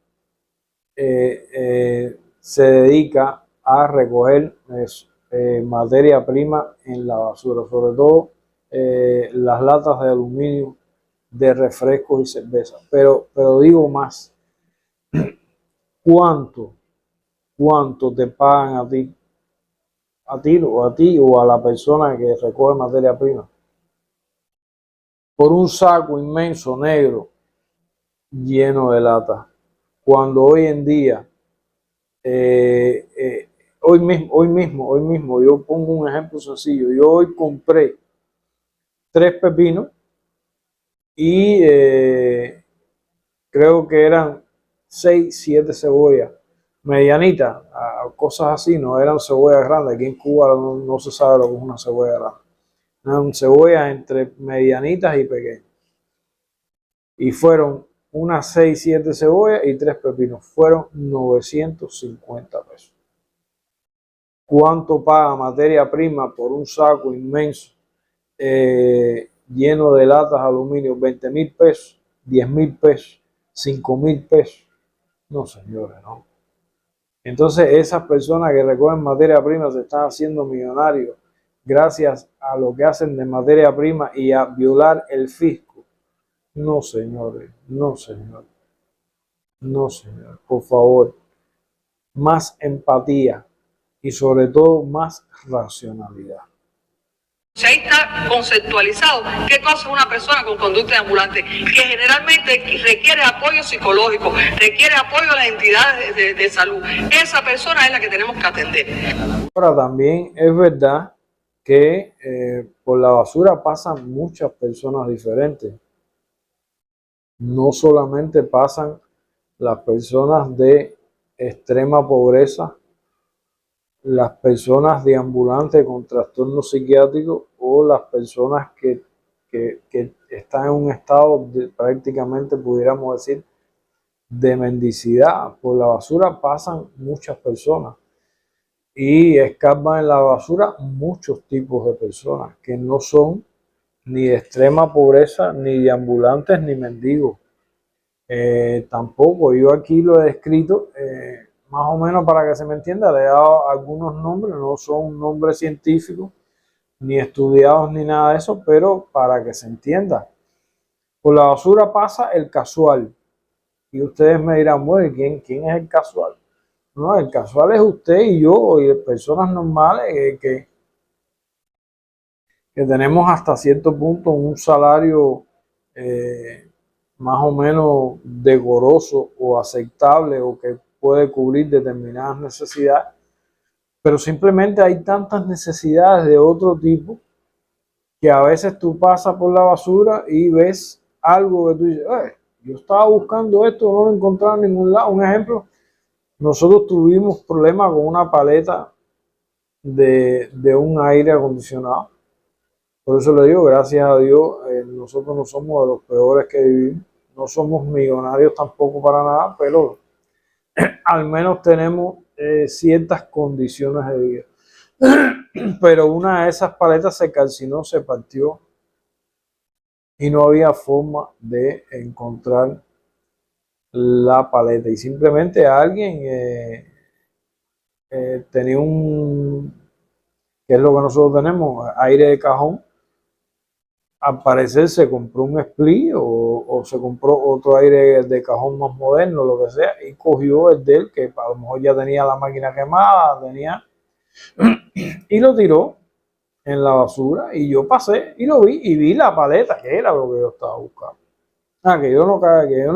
se dedica a recoger materia prima en la basura, sobre todo las latas de aluminio de refrescos y cerveza. Pero digo más, ¿cuánto te pagan a ti o a la persona que recoge materia prima por un saco inmenso negro lleno de lata? Cuando hoy en día, hoy mismo, yo pongo un ejemplo sencillo. Yo hoy compré 3 pepinos y creo que eran 6, 7 cebollas medianitas, cosas así, no eran cebollas grandes. Aquí en Cuba no se sabe lo que es una cebolla grande. Eran cebollas entre medianitas y pequeñas. Y fueron unas 6, 7 cebollas y 3 pepinos. Fueron 950 pesos. ¿Cuánto paga materia prima por un saco inmenso lleno de latas de aluminio? 20.000 pesos, 10.000 pesos, 5.000 pesos. No, señores, no. Entonces esas personas que recogen materia prima se están haciendo millonarios gracias a lo que hacen de materia prima y a violar el fisco. No, señores, no, señores, no, señores, por favor, más empatía y sobre todo más racionalidad. Ahí está conceptualizado qué cosa es una persona con conducta de ambulante, que generalmente requiere apoyo psicológico, requiere apoyo a las entidades de salud. Esa persona es la que tenemos que atender. Ahora también es verdad que por la basura pasan muchas personas diferentes. No solamente pasan las personas de extrema pobreza, las personas deambulantes con trastornos psiquiátricos o las personas que están en un estado de, prácticamente pudiéramos decir, de mendicidad. Por la basura pasan muchas personas y escapan en la basura muchos tipos de personas que no son ni de extrema pobreza, ni deambulantes, ni mendigos. Tampoco, yo aquí lo he descrito más o menos para que se me entienda, le he dado algunos nombres, no son nombres científicos, ni estudiados, ni nada de eso, pero para que se entienda. Por la basura pasa el casual. Y ustedes me dirán, bueno, ¿quién es el casual? No, el casual es usted y yo, y personas normales que tenemos hasta cierto punto un salario más o menos decoroso o aceptable o que puede cubrir determinadas necesidades, pero simplemente hay tantas necesidades de otro tipo que a veces tú pasas por la basura y ves algo que tú dices, yo estaba buscando esto, no lo encontraba en ningún lado. Un ejemplo, nosotros tuvimos problemas con una paleta de un aire acondicionado. Por eso le digo, gracias a Dios, nosotros no somos de los peores que vivimos. No somos millonarios tampoco para nada, pero al menos tenemos ciertas condiciones de vida. Pero una de esas paletas se calcinó, se partió y no había forma de encontrar la paleta. Y simplemente alguien tenía que es lo que nosotros tenemos, aire de cajón. Al parecer se compró un split o se compró otro aire de cajón más moderno, lo que sea, y cogió el de él, que a lo mejor ya tenía la máquina quemada, y lo tiró en la basura. Y yo pasé y lo vi, y vi la paleta, que era lo que yo estaba buscando. Que yo no cargué,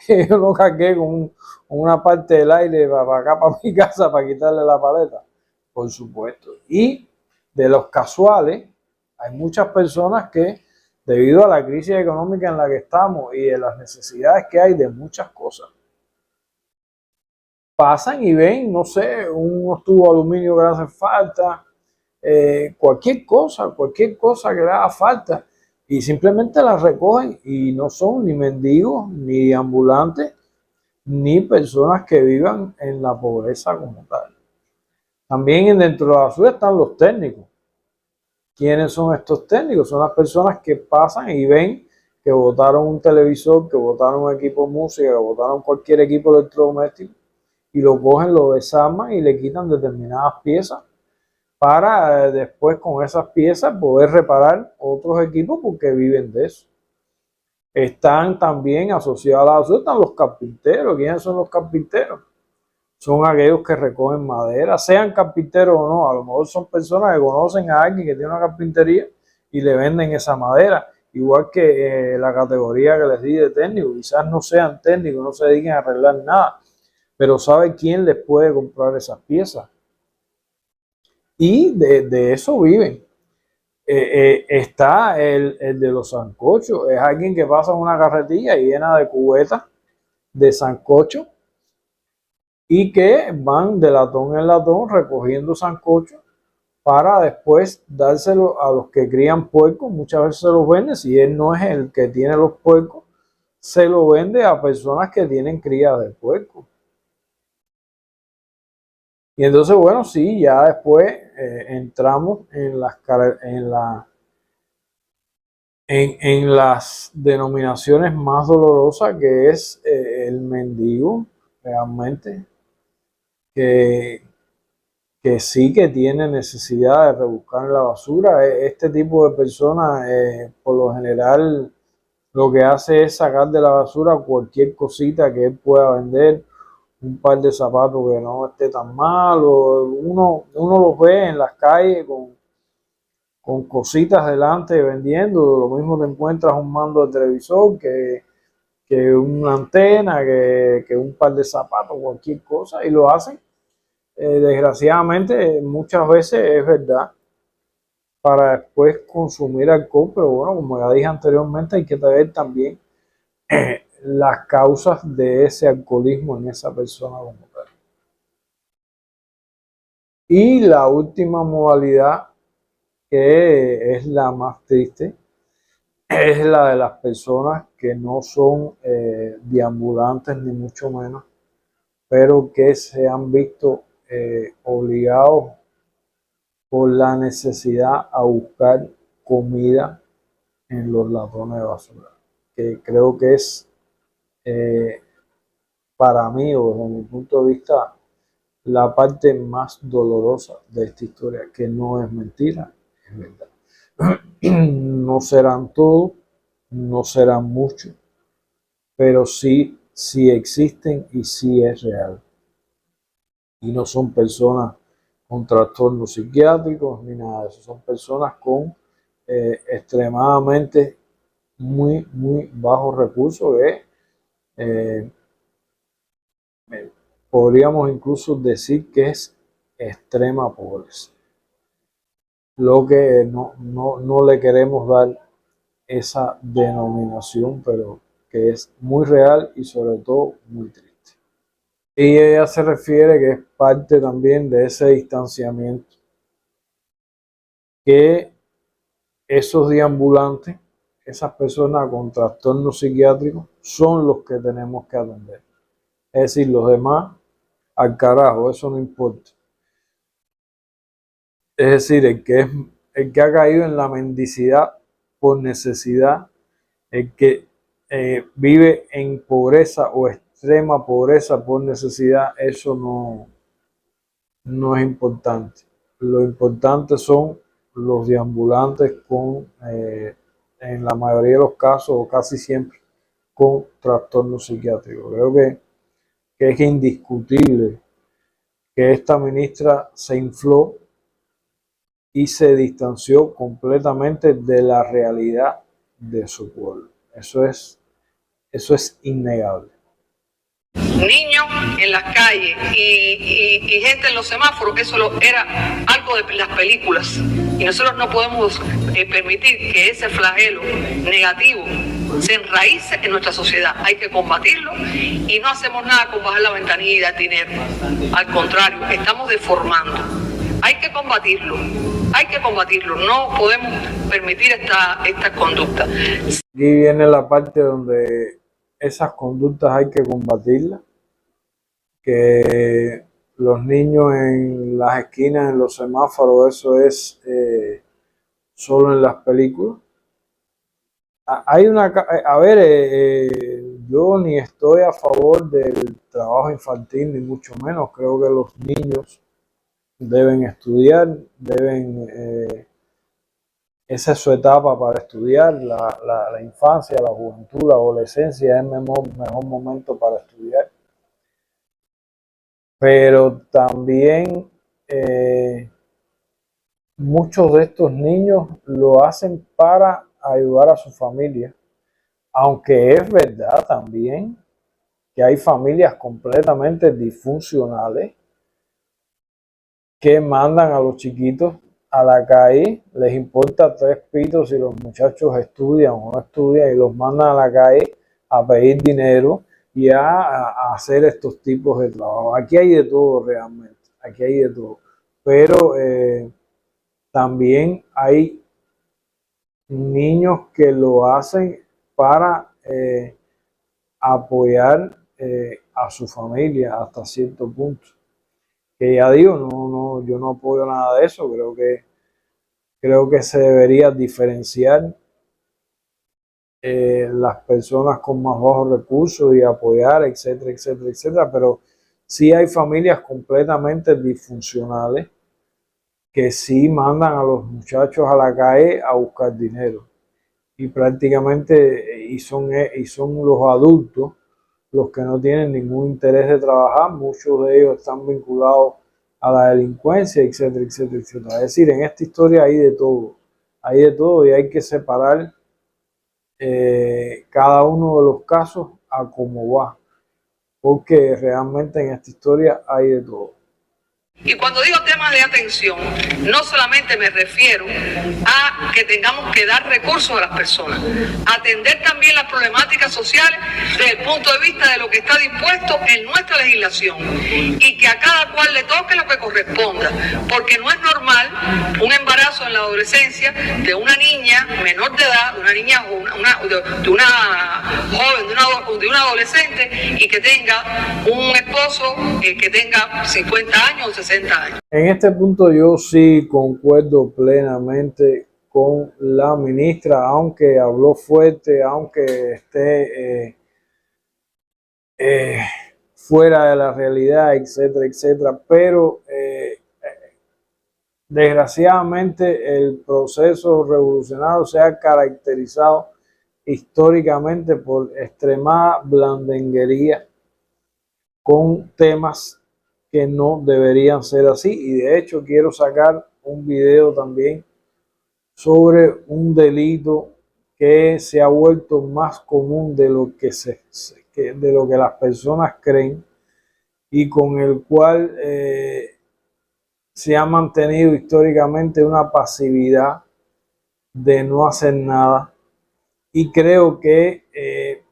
que yo no cargué con una parte del aire para acá, para mi casa, para quitarle la paleta, por supuesto. Y de los casuales, hay muchas personas que, debido a la crisis económica en la que estamos y de las necesidades que hay de muchas cosas, pasan y ven, no sé, unos tubos de aluminio que le hacen falta, cualquier cosa que le haga falta, y simplemente las recogen, y no son ni mendigos, ni ambulantes, ni personas que vivan en la pobreza como tal. También dentro de la basura están los técnicos. ¿Quiénes son estos técnicos? Son las personas que pasan y ven que botaron un televisor, que botaron un equipo de música, que botaron cualquier equipo electrodoméstico, y lo cogen, lo desarman y le quitan determinadas piezas para después con esas piezas poder reparar otros equipos, porque viven de eso. Están también asociados a la basura, están los carpinteros. ¿Quiénes son los carpinteros? Son aquellos que recogen madera, sean carpinteros o no. A lo mejor son personas que conocen a alguien que tiene una carpintería y le venden esa madera. Igual que la categoría que les di de técnico, quizás no sean técnicos, no se dediquen a arreglar nada, pero sabe quién les puede comprar esas piezas. Y de eso viven. Está el de los sancochos, es alguien que pasa en una carretilla llena de cubetas de sancocho y que van de latón en latón recogiendo sancocho para después dárselo a los que crían puercos. Muchas veces se los vende, si él no es el que tiene los puercos, se lo vende a personas que tienen crías de puerco. Y entonces, bueno, sí, ya después entramos en las denominaciones más dolorosas, que es el mendigo, realmente, que sí que tiene necesidad de rebuscar en la basura. Este tipo de personas, por lo general, lo que hace es sacar de la basura cualquier cosita que él pueda vender, un par de zapatos que no esté tan malo. Uno los ve en las calles con cositas delante vendiendo. Lo mismo te encuentras un mando de televisor que una antena, que un par de zapatos, cualquier cosa, y lo hacen. Desgraciadamente, muchas veces es verdad, para después consumir alcohol, pero bueno, como ya dije anteriormente, hay que ver también las causas de ese alcoholismo en esa persona como tal. Y la última modalidad, que es la más triste, es la de las personas que no son deambulantes ni mucho menos, pero que se han visto obligados por la necesidad a buscar comida en los latones de basura, que creo que es eh, para mí, o desde mi punto de vista, la parte más dolorosa de esta historia, que no es mentira, es verdad. No serán todos, no serán muchos, pero sí existen y sí es real. Y no son personas con trastornos psiquiátricos ni nada de eso, son personas con extremadamente muy bajos recursos que eh, podríamos incluso decir que es extrema pobreza. Lo que no le queremos dar esa denominación, pero que es muy real y sobre todo muy triste. Y ella se refiere que es parte también de ese distanciamiento, que esos deambulantes, esas personas con trastornos psiquiátricos, son los que tenemos que atender. Es decir, los demás, al carajo, eso no importa. Es decir, el que ha caído en la mendicidad por necesidad, el que vive en pobreza o extrema pobreza por necesidad, eso no es importante. Lo importante son los deambulantes en la mayoría de los casos, o casi siempre, con trastornos psiquiátricos. Creo que es indiscutible que esta ministra se infló y se distanció completamente de la realidad de su pueblo. Eso es innegable. Niños en las calles y gente en los semáforos, eso era algo de las películas. Y nosotros no podemos permitir que ese flagelo negativo se enraíce en nuestra sociedad. Hay que combatirlo y no hacemos nada con bajar la ventanilla y dar dinero. Al contrario, estamos deformando. Hay que combatirlo. No podemos permitir esta conducta. Aquí viene la parte donde esas conductas hay que combatirlas, que los niños en las esquinas, en los semáforos, eso es solo en las películas. Yo ni estoy a favor del trabajo infantil, ni mucho menos. Creo que los niños deben estudiar, esa es su etapa para estudiar, la infancia, la juventud, la adolescencia es el mejor momento para estudiar. Pero también muchos de estos niños lo hacen para ayudar a su familia, aunque es verdad también que hay familias completamente disfuncionales que mandan a los chiquitos a la calle, les importa tres pitos si los muchachos estudian o no estudian, y los mandan a la calle a pedir dinero y a hacer estos tipos de trabajo. Aquí hay de todo realmente, aquí hay de todo. Pero también hay niños que lo hacen para apoyar a su familia hasta cierto punto. Que ya digo, yo no apoyo nada de eso. Creo que se debería diferenciar las personas con más bajos recursos y apoyar, etcétera, etcétera, etcétera. Pero sí hay familias completamente disfuncionales que sí mandan a los muchachos a la calle a buscar dinero. Y prácticamente, y son los adultos los que no tienen ningún interés de trabajar. Muchos de ellos están vinculados a la delincuencia, etcétera, etcétera, etcétera. Es decir, en esta historia hay de todo y hay que separar cada uno de los casos a cómo va, porque realmente en esta historia hay de todo. Y cuando digo temas de atención, no solamente me refiero a que tengamos que dar recursos a las personas, atender también las problemáticas sociales desde el punto de vista de lo que está dispuesto en nuestra legislación y que a cada cual le toque lo que corresponda, porque no es normal un embarazo en la adolescencia de una niña menor de edad, de una niña de una joven, de una adolescente, y que tenga un esposo que tenga 50 años o 60 años. En este punto yo sí concuerdo plenamente con la ministra, aunque habló fuerte, aunque esté eh, fuera de la realidad, etcétera, etcétera. Pero desgraciadamente el proceso revolucionario se ha caracterizado históricamente por extremada blandenguería con temas que no deberían ser así. Y de hecho quiero sacar un video también sobre un delito que se ha vuelto más común de lo que de lo que las personas creen, y con el cual se ha mantenido históricamente una pasividad de no hacer nada. Y creo que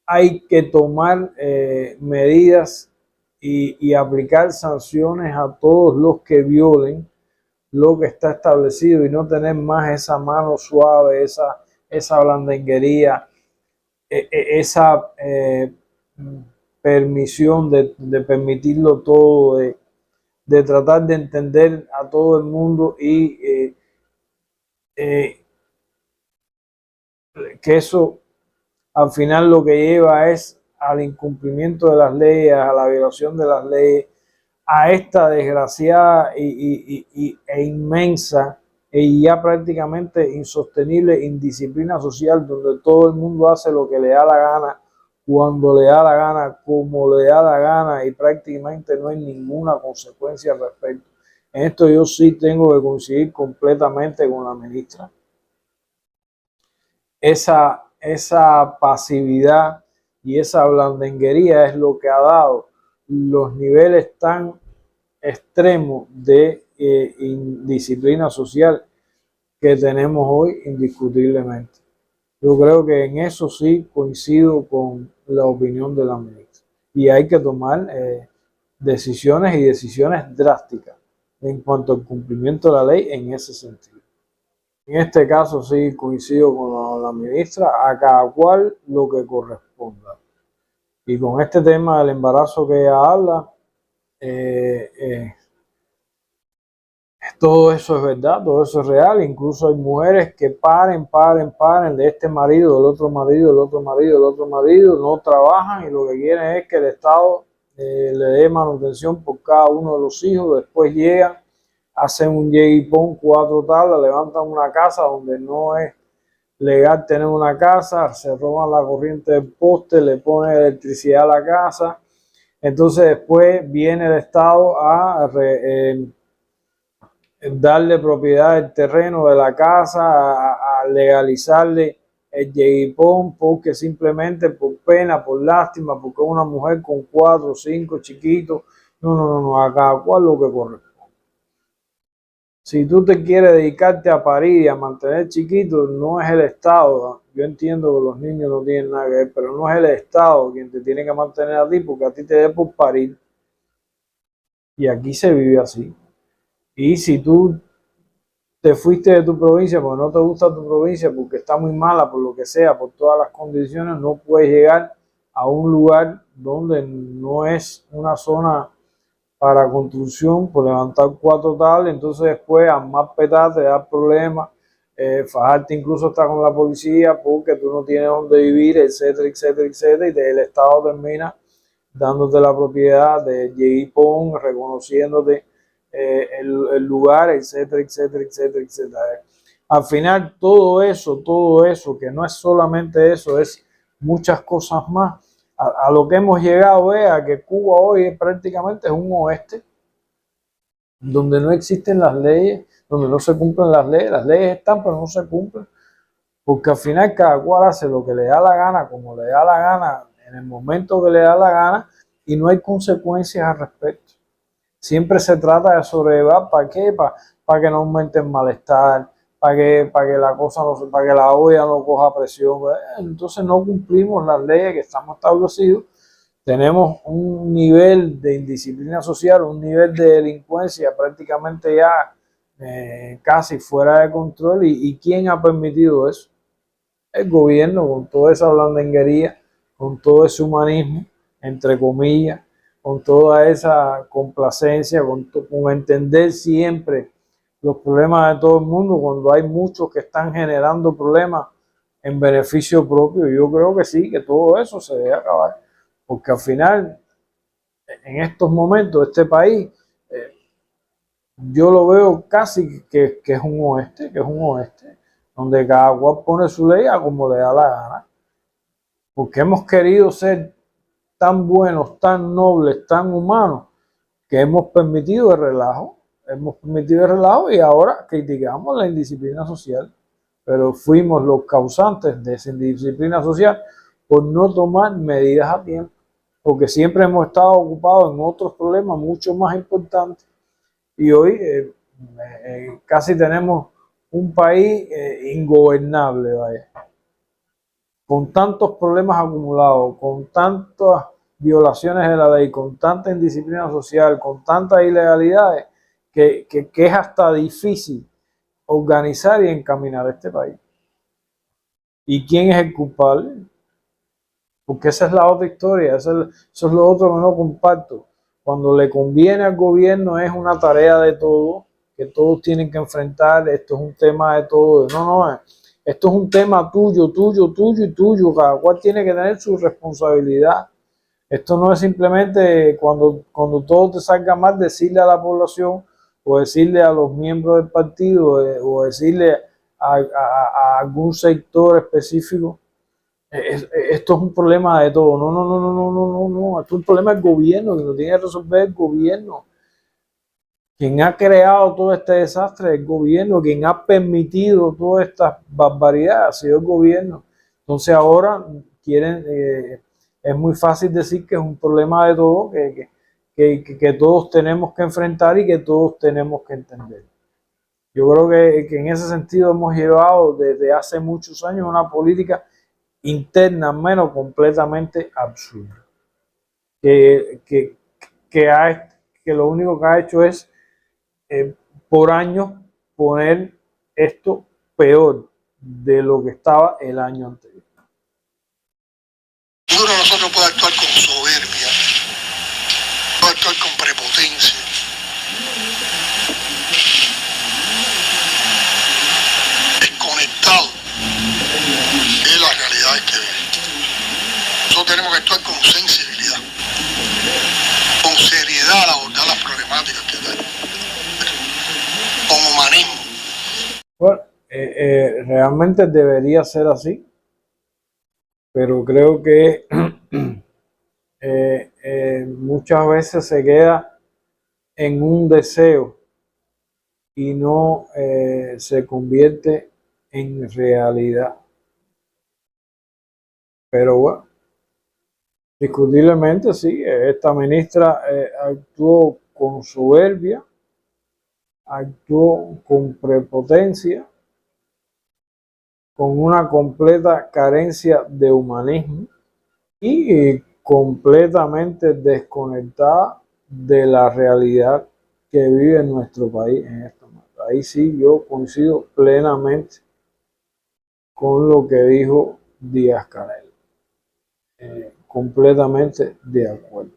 hay que tomar medidas y aplicar sanciones a todos los que violen lo que está establecido, y no tener más esa mano suave, esa blandenguería, esa permisión de permitirlo todo, de tratar de entender a todo el mundo, y que eso al final lo que lleva es al incumplimiento de las leyes, a la violación de las leyes, a esta desgraciada e inmensa y ya prácticamente insostenible indisciplina social, donde todo el mundo hace lo que le da la gana, cuando le da la gana, como le da la gana, y prácticamente no hay ninguna consecuencia al respecto. En esto yo sí tengo que coincidir completamente con la ministra. Esa pasividad y esa blandenguería es lo que ha dado los niveles tan extremos de indisciplina social que tenemos hoy, indiscutiblemente. Yo creo que en eso sí coincido con la opinión de la ministra, y hay que tomar decisiones, y decisiones drásticas en cuanto al cumplimiento de la ley en ese sentido. En este caso sí coincido con la ministra, a cada cual lo que corresponda. Y con este tema del embarazo que ella habla, todo eso es verdad, todo eso es real. Incluso hay mujeres que paren de este marido, del otro marido, del otro marido, del otro marido, no trabajan, y lo que quieren es que el Estado le dé manutención por cada uno de los hijos. Después llegan, hacen un lleguipón, 4 tablas, levantan una casa donde no es legal tener una casa, se roban la corriente del poste, le ponen electricidad a la casa. Entonces después viene el Estado a darle propiedad del terreno de la casa, a legalizarle el lleguipón, porque simplemente por pena, por lástima, porque una mujer con 4 o 5 chiquitos. No, a cada cual lo que corresponde. Si tú te quieres dedicarte a parir y a mantener chiquitos, no es el Estado. Yo entiendo que los niños no tienen nada que ver, pero no es el Estado quien te tiene que mantener a ti, porque a ti te dé por parir. Y aquí se vive así. Y si tú te fuiste de tu provincia porque no te gusta tu provincia, porque está muy mala, por lo que sea, por todas las condiciones, no puedes llegar a un lugar donde no es una zona para construcción, por levantar 4 tablas. Entonces después a más petar te da problemas, fajarte incluso hasta con la policía porque tú no tienes donde vivir, etcétera, etcétera, etcétera, y el Estado termina dándote la propiedad de Yeguipón, reconociéndote el lugar, etcétera, etcétera, etcétera, etcétera. Al final todo eso, que no es solamente eso, es muchas cosas más. A lo que hemos llegado es a que Cuba hoy prácticamente es un oeste donde no existen las leyes, donde no se cumplen las leyes están pero no se cumplen, porque al final cada cual hace lo que le da la gana, como le da la gana, en el momento que le da la gana, y no hay consecuencias al respecto. Siempre se trata de sobrellevar. ¿Para qué? Para que no aumente el malestar, para que la cosa no, para que la olla no coja presión. Entonces no cumplimos las leyes que estamos establecidos. Tenemos un nivel de indisciplina social, un nivel de delincuencia prácticamente ya casi fuera de control. ¿Y quién ha permitido eso? El gobierno, con toda esa blandenguería, con todo ese humanismo, entre comillas, con toda esa complacencia, con entender siempre los problemas de todo el mundo, cuando hay muchos que están generando problemas en beneficio propio. Yo creo que sí, que todo eso se debe acabar, porque al final, en estos momentos, este país, yo lo veo casi que es un oeste, donde cada cual pone su ley a como le da la gana, porque hemos querido ser tan buenos, tan nobles, tan humanos, que hemos permitido el relajo y ahora criticamos la indisciplina social, pero fuimos los causantes de esa indisciplina social por no tomar medidas a tiempo, porque siempre hemos estado ocupados en otros problemas mucho más importantes y hoy casi tenemos un país ingobernable, vaya, con tantos problemas acumulados, con tantas violaciones de la ley, con tanta indisciplina social, con tantas ilegalidades, que es hasta difícil organizar y encaminar este país. ¿Y quién es el culpable? Porque esa es la otra historia, eso es lo otro que no comparto. Cuando le conviene al gobierno es una tarea de todos, que todos tienen que enfrentar, esto es un tema de todos. No, esto es un tema tuyo y tuyo, cada cual tiene que tener su responsabilidad. Esto no es simplemente cuando todo te salga mal decirle a la población o decirle a los miembros del partido o decirle a algún sector específico. Esto es un problema de todo. No. Esto es un problema del gobierno, que lo tiene que resolver el gobierno. Quien ha creado todo este desastre es el gobierno, quien ha permitido toda esta barbaridad ha sido el gobierno. Entonces ahora quieren, es muy fácil decir que es un problema de todo, que todos tenemos que enfrentar y que todos tenemos que entender. Yo creo que en ese sentido hemos llevado desde hace muchos años una política interna menos completamente absurda, que lo único que ha hecho es por años poner esto peor de lo que estaba el año anterior. Ninguno de nosotros puede actuar con soberbia, puede actuar con prepotencia. Desconectado de las realidades que viven. Nosotros tenemos que actuar con sensibilidad, con seriedad al abordar las problemáticas que tenemos, con humanismo. Bueno, realmente debería ser así, pero creo que muchas veces se queda en un deseo y no se convierte en realidad. Pero bueno, discutiblemente sí, esta ministra actuó con soberbia, actuó con prepotencia, con una completa carencia de humanismo y completamente desconectada de la realidad que vive nuestro país en este momento. Ahí sí yo coincido plenamente con lo que dijo Díaz-Canel. Completamente de acuerdo.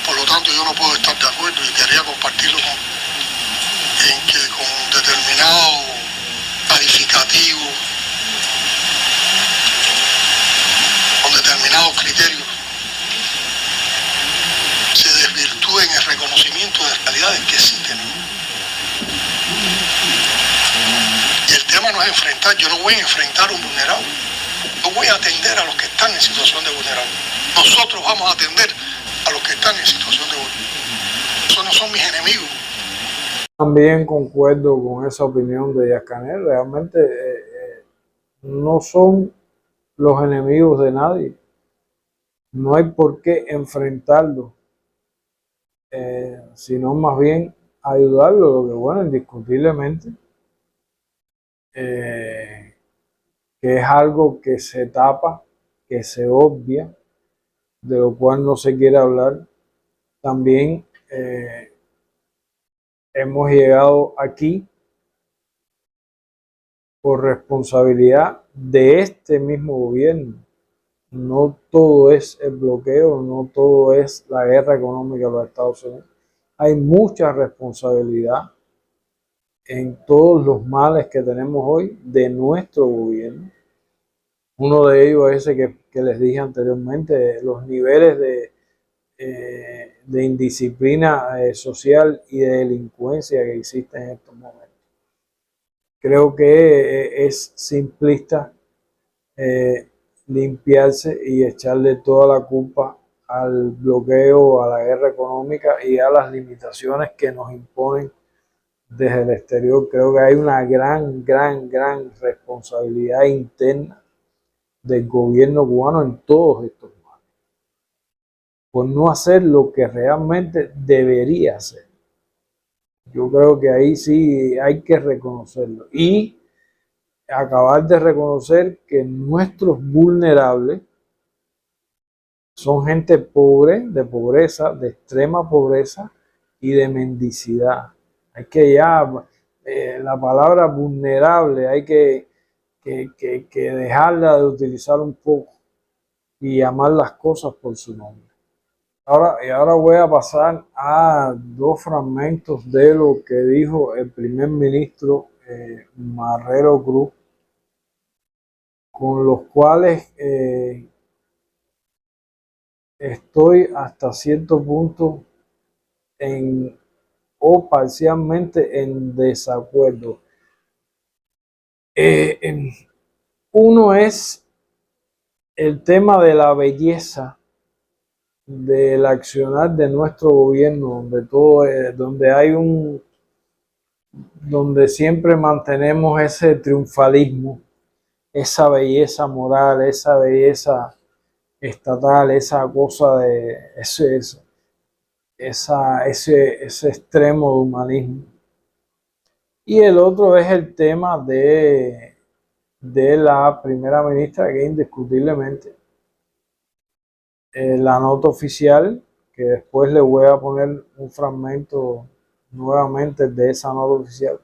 Por lo tanto, yo no puedo estar de acuerdo y quería compartirlo en que con determinado calificativo, con determinados criterios, se desvirtúen el reconocimiento de realidades que sí tenemos. Y el tema no es enfrentar, yo no voy a enfrentar a un vulnerable. Yo voy a atender a los que están en situación de vulnerable. Nosotros vamos a atender a los que están en situación de vulnerable. Esos no son mis enemigos. También concuerdo con esa opinión de Díaz-Canel. Realmente no son los enemigos de nadie. No hay por qué enfrentarlos, sino más bien ayudarlos. Lo que bueno, indiscutiblemente, que es algo que se tapa, que se obvia, de lo cual no se quiere hablar. También hemos llegado aquí por responsabilidad de este mismo gobierno. No todo es el bloqueo, no todo es la guerra económica de los Estados Unidos. Hay mucha responsabilidad en todos los males que tenemos hoy de nuestro gobierno. Uno de ellos es ese que les dije anteriormente, los niveles de indisciplina social y de delincuencia que existen en estos momentos. Creo que es simplista limpiarse y echarle toda la culpa al bloqueo, a la guerra económica y a las limitaciones que nos imponen desde el exterior. Creo que hay una gran responsabilidad interna del gobierno cubano en todos estos temas, por no hacer lo que realmente debería hacer. Yo creo que ahí sí hay que reconocerlo y acabar de reconocer que nuestros vulnerables son gente pobre, de pobreza, de extrema pobreza y de mendicidad. Hay que ya, la palabra vulnerable hay que dejarla de utilizar un poco y llamar las cosas por su nombre. Ahora voy a pasar a dos fragmentos de lo que dijo el primer ministro Marrero Cruz, con los cuales estoy hasta cierto punto o parcialmente en desacuerdo. Uno es el tema de la belleza del accionar de nuestro gobierno, donde siempre mantenemos ese triunfalismo, esa belleza moral, esa belleza estatal, esa cosa de ese extremo de humanismo. Y el otro es el tema de la primera ministra, que indiscutiblemente la nota oficial, que después le voy a poner un fragmento nuevamente de esa nota oficial,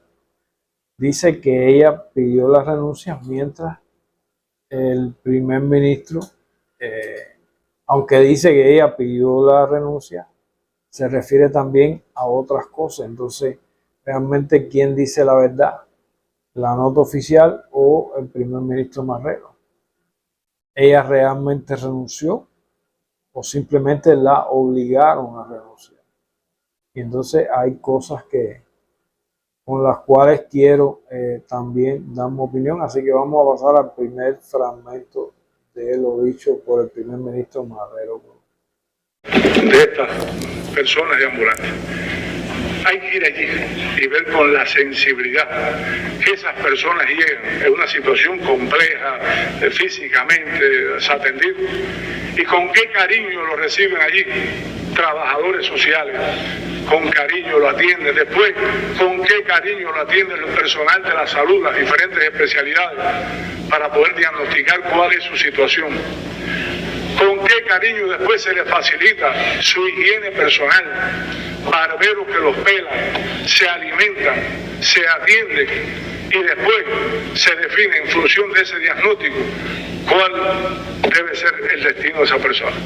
dice que ella pidió la renuncia, mientras el primer ministro, aunque dice que ella pidió la renuncia, se refiere también a otras cosas. Entonces, realmente, ¿quién dice la verdad? ¿La nota oficial o el primer ministro Marrero? ¿Ella realmente renunció o simplemente la obligaron a renunciar? Y entonces hay cosas con las cuales quiero también dar mi opinión, así que vamos a pasar al primer fragmento de lo dicho por el primer ministro Marrero. De estas personas de ambulantes. Hay que ir allí y ver con la sensibilidad que esas personas llegan en una situación compleja, físicamente desatendido, y con qué cariño lo reciben allí trabajadores sociales, con cariño lo atienden. Después, con qué cariño lo atienden el personal de la salud, las diferentes especialidades, para poder diagnosticar cuál es su situación. Con qué cariño después se les facilita su higiene personal, barberos que los pelan, se alimentan, se atienden y después se define en función de ese diagnóstico cuál debe ser el destino de esa persona.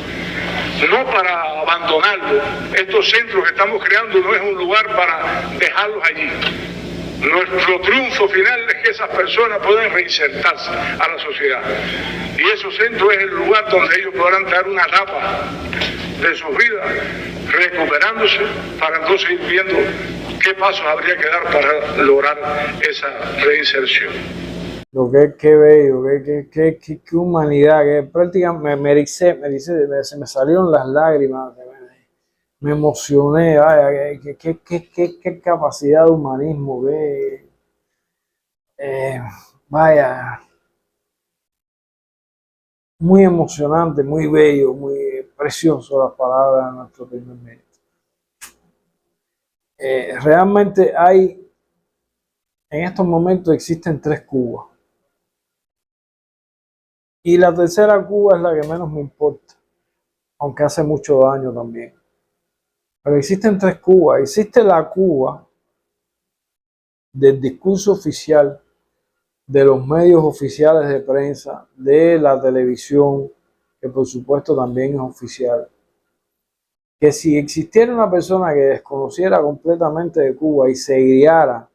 No para abandonarlo. Estos centros que estamos creando no es un lugar para dejarlos allí. Nuestro triunfo final es que esas personas puedan reinsertarse a la sociedad. Y esos centros es el lugar donde ellos podrán dar una etapa de sus vidas, recuperándose, para entonces ir viendo qué pasos habría que dar para lograr esa reinserción. Lo que es que bello, qué humanidad, que prácticamente se me salieron las lágrimas, me emocioné, vaya, qué capacidad de humanismo, vaya, muy emocionante, muy bello, muy precioso las palabras de nuestro primer ministro. Realmente en estos momentos existen tres Cubas. Y la tercera Cuba es la que menos me importa, aunque hace mucho daño también. Pero existen tres Cubas. Existe la Cuba del discurso oficial, de los medios oficiales de prensa, de la televisión, que por supuesto también es oficial. Que si existiera una persona que desconociera completamente de Cuba y se guiara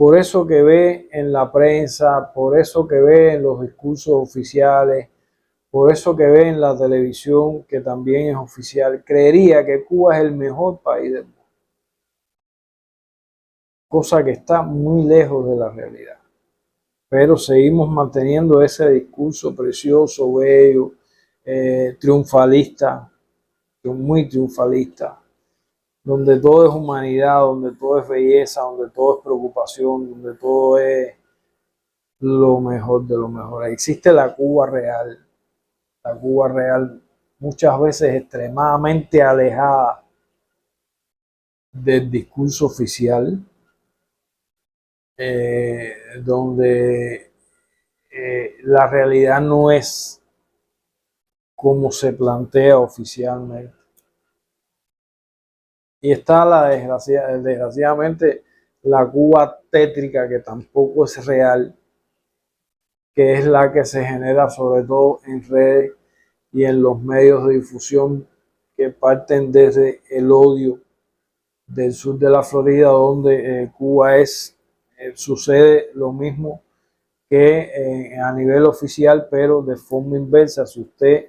por eso que ve en la prensa, por eso que ve en los discursos oficiales, por eso que ve en la televisión, que también es oficial, creería que Cuba es el mejor país del mundo. Cosa que está muy lejos de la realidad. Pero seguimos manteniendo ese discurso precioso, bello, triunfalista, muy triunfalista, donde todo es humanidad, donde todo es belleza, donde todo es preocupación, donde todo es lo mejor de lo mejor. Existe la Cuba real muchas veces extremadamente alejada del discurso oficial, donde la realidad no es como se plantea oficialmente. Y está desgraciadamente la Cuba tétrica, que tampoco es real, que es la que se genera sobre todo en redes y en los medios de difusión que parten desde el odio del sur de la Florida, donde Cuba sucede lo mismo que a nivel oficial, pero de forma inversa. Si usted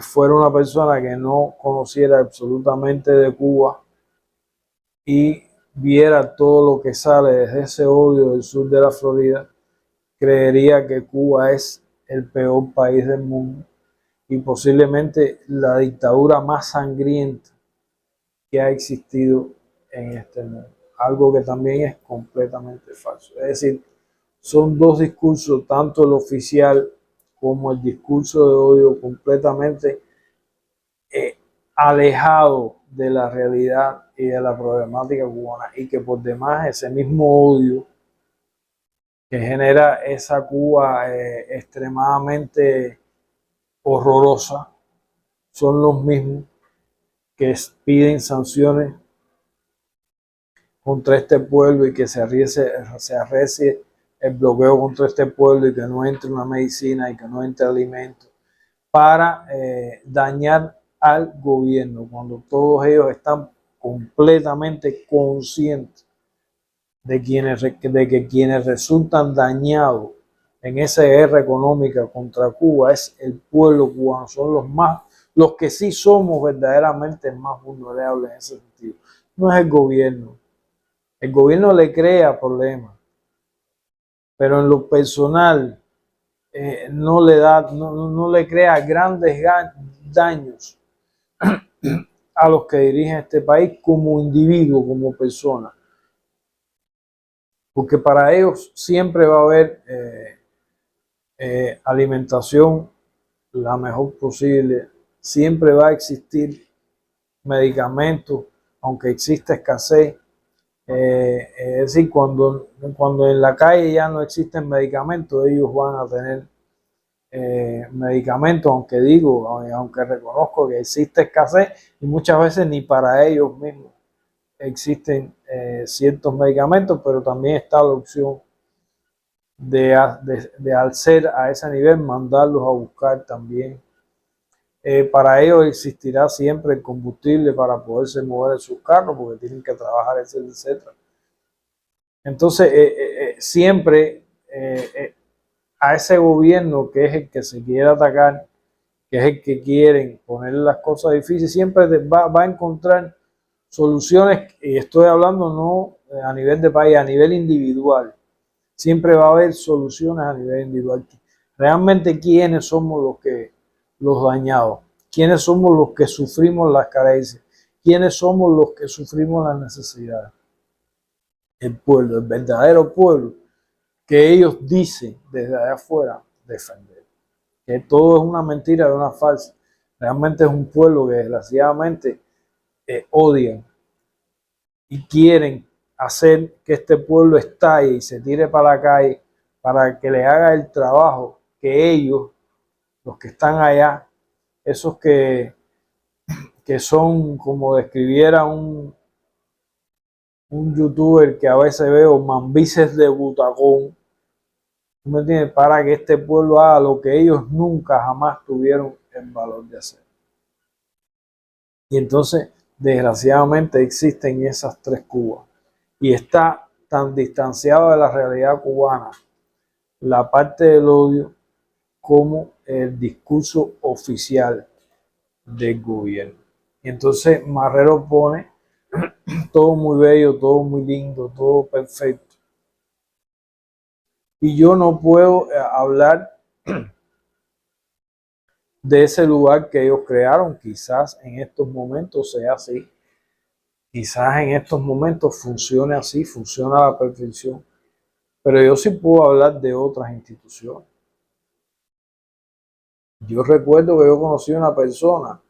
fuera una persona que no conociera absolutamente de Cuba y viera todo lo que sale desde ese odio del sur de la Florida, creería que Cuba es el peor país del mundo y posiblemente la dictadura más sangrienta que ha existido en este mundo. Algo que también es completamente falso. Es decir, son dos discursos, tanto el oficial como el discurso de odio, completamente alejado de la realidad y de la problemática cubana, y que por demás ese mismo odio que genera esa Cuba extremadamente horrorosa son los mismos que piden sanciones contra este pueblo y que se arrecie el bloqueo contra este pueblo y que no entre una medicina y que no entre alimentos para dañar al gobierno, cuando todos ellos están completamente conscientes de que quienes resultan dañados en esa guerra económica contra Cuba es el pueblo cubano, son los que sí somos verdaderamente más vulnerables en ese sentido. No es el gobierno. El gobierno le crea problemas, pero en lo personal no le crea grandes daños a los que dirigen este país como individuo, como persona. Porque para ellos siempre va a haber alimentación la mejor posible, siempre va a existir medicamentos, aunque exista escasez. Es decir, cuando en la calle ya no existen medicamentos, ellos van a tener medicamentos, aunque reconozco que existe escasez y muchas veces ni para ellos mismos existen ciertos medicamentos, pero también está la opción de al ser a ese nivel mandarlos a buscar también. Para ellos existirá siempre el combustible para poderse mover en sus carros, porque tienen que trabajar, etc. Entonces, siempre a ese gobierno que es el que se quiere atacar, que es el que quieren poner las cosas difíciles, siempre va a encontrar soluciones, y estoy hablando no a nivel de país, a nivel individual. Siempre va a haber soluciones a nivel individual. Realmente, ¿quiénes somos los dañados? ¿Quiénes somos los que sufrimos las carencias? ¿Quiénes somos los que sufrimos las necesidades? El pueblo, el verdadero pueblo que ellos dicen desde allá afuera defender. Que todo es una mentira, es una falsa. Realmente es un pueblo que desgraciadamente odian y quieren hacer que este pueblo estalle y se tire para la calle para que le haga el trabajo que ellos, los que están allá, esos que son, como describiera un youtuber que a veces veo, mambises de butacón, ¿me entiendes? Para que este pueblo haga lo que ellos nunca jamás tuvieron el valor de hacer. Y entonces, desgraciadamente, existen esas tres Cubas. Y está tan distanciado de la realidad cubana la parte del odio como el discurso oficial del gobierno. Y entonces Marrero pone todo muy bello, todo muy lindo, todo perfecto. Y yo no puedo hablar de ese lugar que ellos crearon. Quizás en estos momentos sea así. Quizás en estos momentos funcione así, funciona a la perfección. Pero yo sí puedo hablar de otras instituciones. Yo recuerdo que yo conocí a una persona,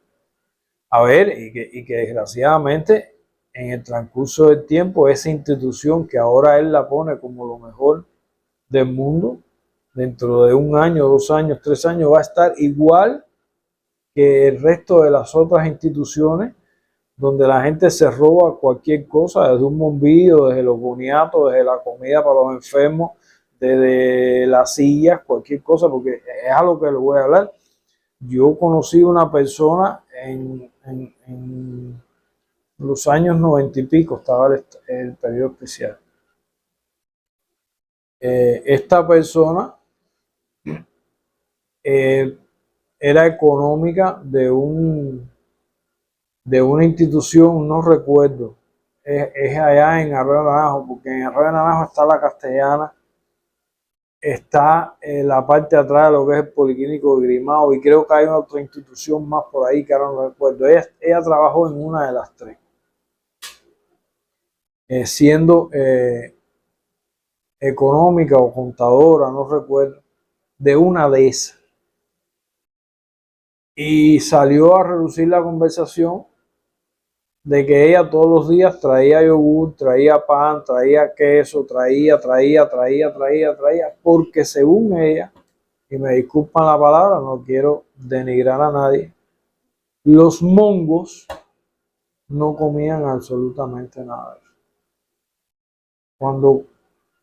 a ver, y que desgraciadamente en el transcurso del tiempo esa institución que ahora él la pone como lo mejor del mundo, dentro de 1 año, 2 años, 3 años va a estar igual que el resto de las otras instituciones donde la gente se roba cualquier cosa, desde un bombillo, desde los boniatos, desde la comida para los enfermos, desde las sillas, cualquier cosa, porque es a lo que le voy a hablar. Yo conocí una persona en los años 90 y pico, estaba el periodo especial. Esta persona era económica de una institución, no recuerdo, es allá en Arroyo Naranjo, porque en Arroyo Naranjo está la Castellana, está en la parte de atrás de lo que es el Policlínico de Grimao, y creo que hay otra institución más por ahí que ahora no recuerdo. Ella trabajó en una de las tres, siendo económica o contadora, no recuerdo, de una de esas. Y salió a reducir la conversación de que ella todos los días traía yogur, traía pan, traía queso, traía, porque según ella, y me disculpan la palabra, no quiero denigrar a nadie, los mongos no comían absolutamente nada. Cuando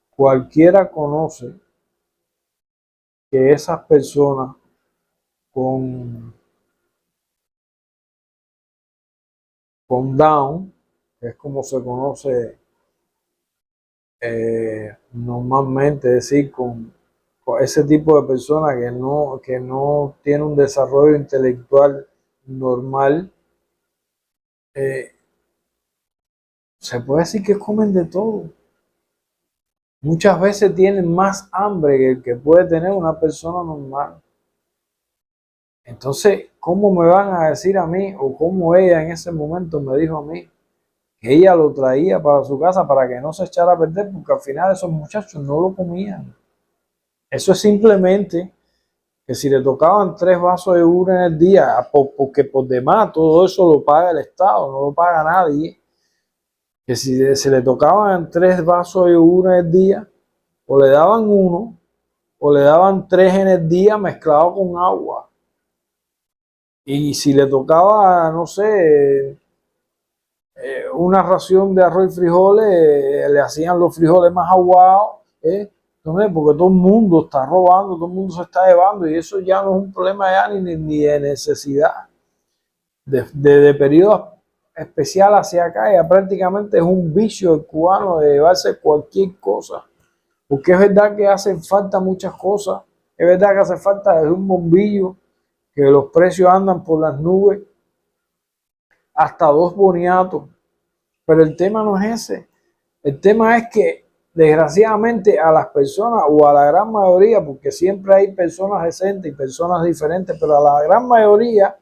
cualquiera conoce que esas personas con Down, que es como se conoce normalmente, es decir, con ese tipo de personas que no tiene un desarrollo intelectual normal, se puede decir que comen de todo. Muchas veces tienen más hambre que el que puede tener una persona normal. Entonces, ¿cómo me van a decir a mí, o cómo ella en ese momento me dijo a mí, que ella lo traía para su casa para que no se echara a perder? Porque al final esos muchachos no lo comían. Eso es simplemente que si le tocaban 3 vasos de yogur en el día, porque por demás todo eso lo paga el Estado, no lo paga nadie, que si se le tocaban 3 vasos de yogur en el día, o le daban 1, o le daban 3 en el día mezclado con agua. Y si le tocaba, no sé, una ración de arroz y frijoles, le hacían los frijoles más aguados, entonces, porque todo el mundo está robando, todo el mundo se está llevando, y eso ya no es un problema ya ni de necesidad. De periodos especiales hacia acá, ya prácticamente es un vicio el cubano de llevarse cualquier cosa, porque es verdad que hacen falta muchas cosas, es verdad que hace falta desde un bombillo, que los precios andan por las nubes, hasta 2 boniatos, pero el tema no es ese. El tema es que desgraciadamente a las personas, o a la gran mayoría, porque siempre hay personas decentes y personas diferentes, pero a la gran mayoría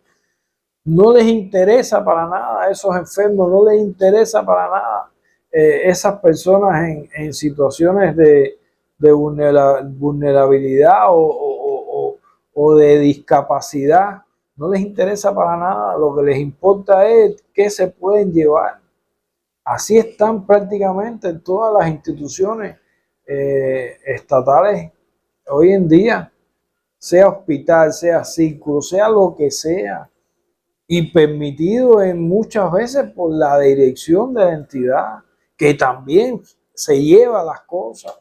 no les interesa para nada a esos enfermos, no les interesa para nada esas personas en situaciones de vulnerabilidad o de discapacidad. No les interesa para nada, lo que les importa es qué se pueden llevar. Así están prácticamente todas las instituciones estatales hoy en día, sea hospital, sea círculo, sea lo que sea, y permitido en muchas veces por la dirección de la entidad, que también se lleva las cosas.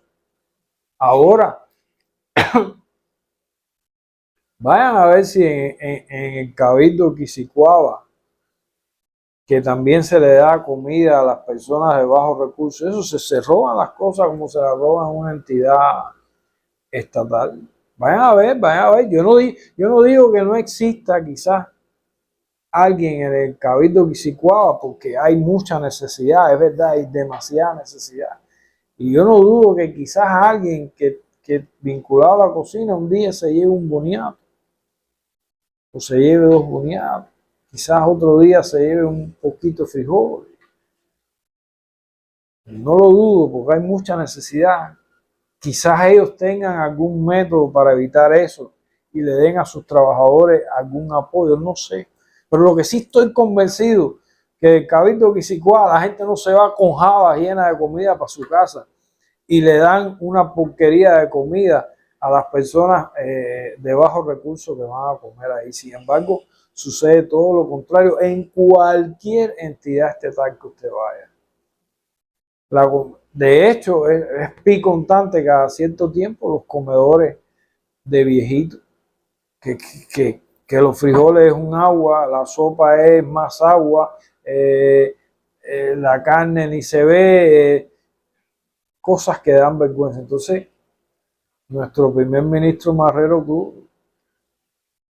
Ahora, vayan a ver si en el Cabildo Quisquiawa que también se le da comida a las personas de bajos recursos. Eso se roban las cosas como se las roban una entidad estatal. Vayan a ver. Yo no digo que no exista quizás alguien en el Cabildo Quisquiawa, porque hay mucha necesidad, es verdad, hay demasiada necesidad. Y yo no dudo que quizás alguien que vinculado a la cocina un día se lleve un boniato, o se lleve 2 boniatos. Quizás otro día se lleve un poquito de frijol. No lo dudo porque hay mucha necesidad. Quizás ellos tengan algún método para evitar eso y le den a sus trabajadores algún apoyo, no sé. Pero lo que sí estoy convencido que el Cabildo Quisquiawa la gente no se va con jabas llenas de comida para su casa y le dan una porquería de comida a las personas de bajos recursos que van a comer ahí. Sin embargo, sucede todo lo contrario en cualquier entidad estatal que usted vaya. De hecho, es picontante cada cierto tiempo los comedores de viejitos, que los frijoles es un agua, la sopa es más agua, la carne ni se ve, cosas que dan vergüenza. Entonces, nuestro primer ministro Marrero Cruz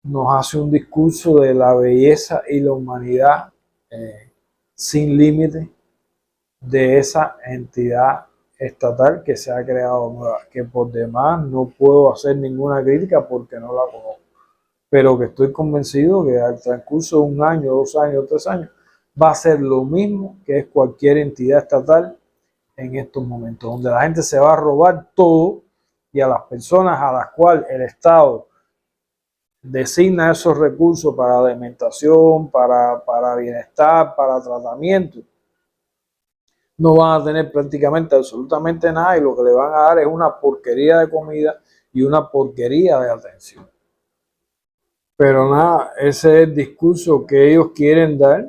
nos hace un discurso de la belleza y la humanidad sin límite de esa entidad estatal que se ha creado nueva, que por demás no puedo hacer ninguna crítica porque no la conozco, pero que estoy convencido que al transcurso de 1 año, 2 años, 3 años va a ser lo mismo que es cualquier entidad estatal en estos momentos, donde la gente se va a robar todo y a las personas a las cuales el Estado designa esos recursos para alimentación, para bienestar, para tratamiento, no van a tener prácticamente absolutamente nada y lo que le van a dar es una porquería de comida y una porquería de atención. Pero nada, ese es el discurso que ellos quieren dar,